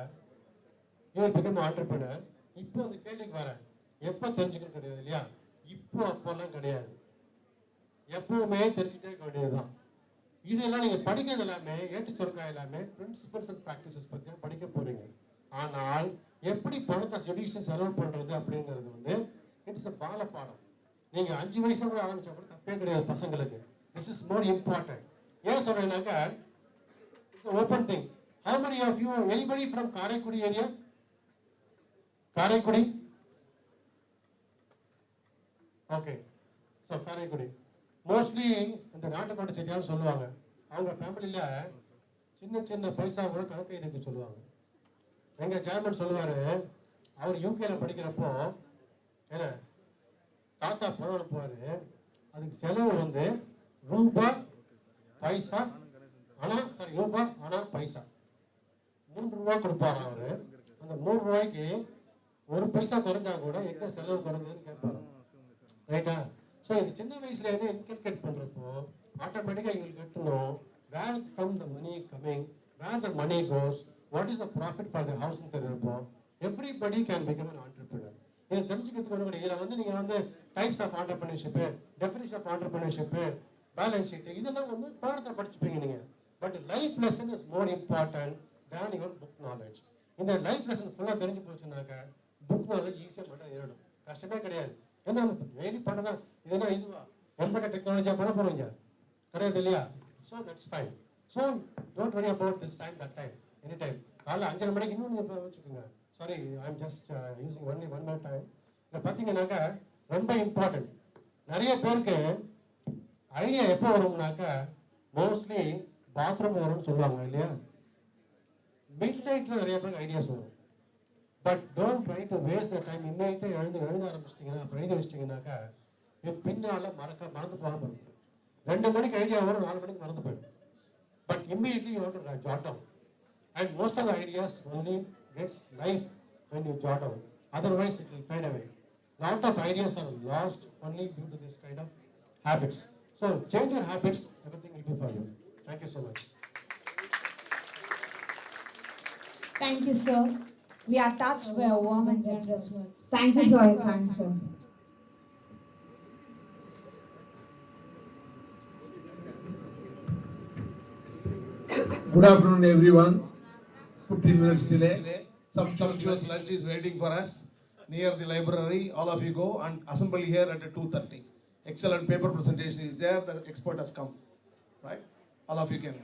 யூ வில் பிகம் ஆண்டர்பிரினர். இப்போ அந்த கேள்விக்கு வரேன், எப்போ தெரிஞ்சுக்கணும் கிடையாது இல்லையா, இப்போ அப்போல்லாம் கிடையாது, எப்பவுமே தெரிஞ்சுட்டே வேண்டியதுதான். இதெல்லாம் நீங்கள் படிக்கிறது எல்லாமே ஏட்டு சொற்கா எல்லாமே பிரின்சிபல்ஸ் அண்ட் ப்ராக்டிசஸ் பற்றி தான் படிக்க போறீங்க. ஆனால் எப்படி பணத்தை ஜுடிஷியஸ் செலவு பண்ணுறது அப்படிங்கிறது வந்து இட்ஸ் அ பால பாடம். நீங்கள் 5 வயசுல கூட ஆரம்பிச்சா கூட தப்பே கிடையாது பசங்களுக்கு. This is more important. ஏன் சொல்றேன்னாக்கா open thing. How many of you anybody from Karaikudi area? Karaikudi? Okay. So Karaikudi mostly இந்த நாட்டுக்கோட்டை செட்டியான்னு சொல்லுவாங்க. அவங்க ஃபேமிலியில் சின்ன சின்ன பைசா கூட கணக்கு எழுதிக்க சொல்லுவாங்க. எங்கள் சேர்மன் சொல்லுவார், அவர் யூகேல படிக்கிறப்போ என்ன தாத்தா பணம் அனுப்புவார், அதுக்கு செலவு வந்து ரூபா பைசா ரூபா அணா பைசா 3 ரூபா கொடுப்பாரு அவரு. அந்த 3 ரூபாய்க்கு 1 பைசா குறைஞ்சா கூட எங்க செலவு குறைஞ்சதுன்னு கேட்பாரு. ரைட்டா? ஸோ இந்த சின்ன வயசுல இருந்து இன்கல்கேட் பண்றப்போ ஆட்டோமேட்டிக்கா you will get to know where from the money coming, where the money goes, what is the profit for the ஹவுஸ்னு தெரியுறப்போ everybody can become an entrepreneur. இதை தெரிஞ்சுக்கிறதுக்கு ஒன்று இதில் வந்து நீங்கள் வந்து types of entrepreneurship, definition of entrepreneurship, balance sheet இதெல்லாம் வந்து பாடத்தை படிச்சுப்பீங்க நீங்கள். But life lesson is more important than your book knowledge. இந்த லைஃப் லெசன் ஃபுல்லாக தெரிஞ்சு போச்சுன்னாக்கா புக் நாலேஜ் ஈஸியாக மட்டும் ஏறிடும், கஷ்டமே கிடையாது. ஏன்னா டெய்லி பண்ணதான் இதுனா இதுவா எம்பட்ட டெக்னாலஜியாக பண்ண போகிறீங்க கிடையாது இல்லையா? So that's fine. So don't worry about this time that time any time. காலைல 5:30 மணிக்கு இன்னும் நீங்கள் வச்சுக்கோங்க. Sorry, I am just using only 1 minute time. இதை பார்த்தீங்கன்னாக்கா ரொம்ப இம்பார்ட்டன்ட். நிறைய பேருக்கு ஐடியா எப்போ வரும்னாக்கா மோஸ்ட்லி பாத்ரூம் வரும்னு சொல்லுவாங்க இல்லையா? மிட் நைட்டில் நிறைய பேருக்கு ஐடியாஸ் வரும். But don't try to waste the time. இம்மீடியட்டாக எழுத ஆரம்பிச்சிட்டிங்கன்னா அப்போ எழுதி வச்சிட்டிங்கனாக்கா பின்னால் மறந்து போகாமல் இருக்கும். 2 மணிக்கு ஐடியா வரும், 4 மணிக்கு மறந்து போயிடும். But immediately you have to jot down. And most of the ideas only gets life when you jot down. Otherwise it will fade away. Lot of ideas are lost only due to this kind of habits. So change your habits, everything will be for you. Thank you so much. Thank you, sir. We are touched by your warm and generous words. Thank you for your time, sir. Good afternoon, everyone. 15 minutes delay. Some sumptuous lunch is waiting for us near the library. All of you go and assemble here at 2:30. Excellent paper presentation is there. The expert has come. Right? All of you can.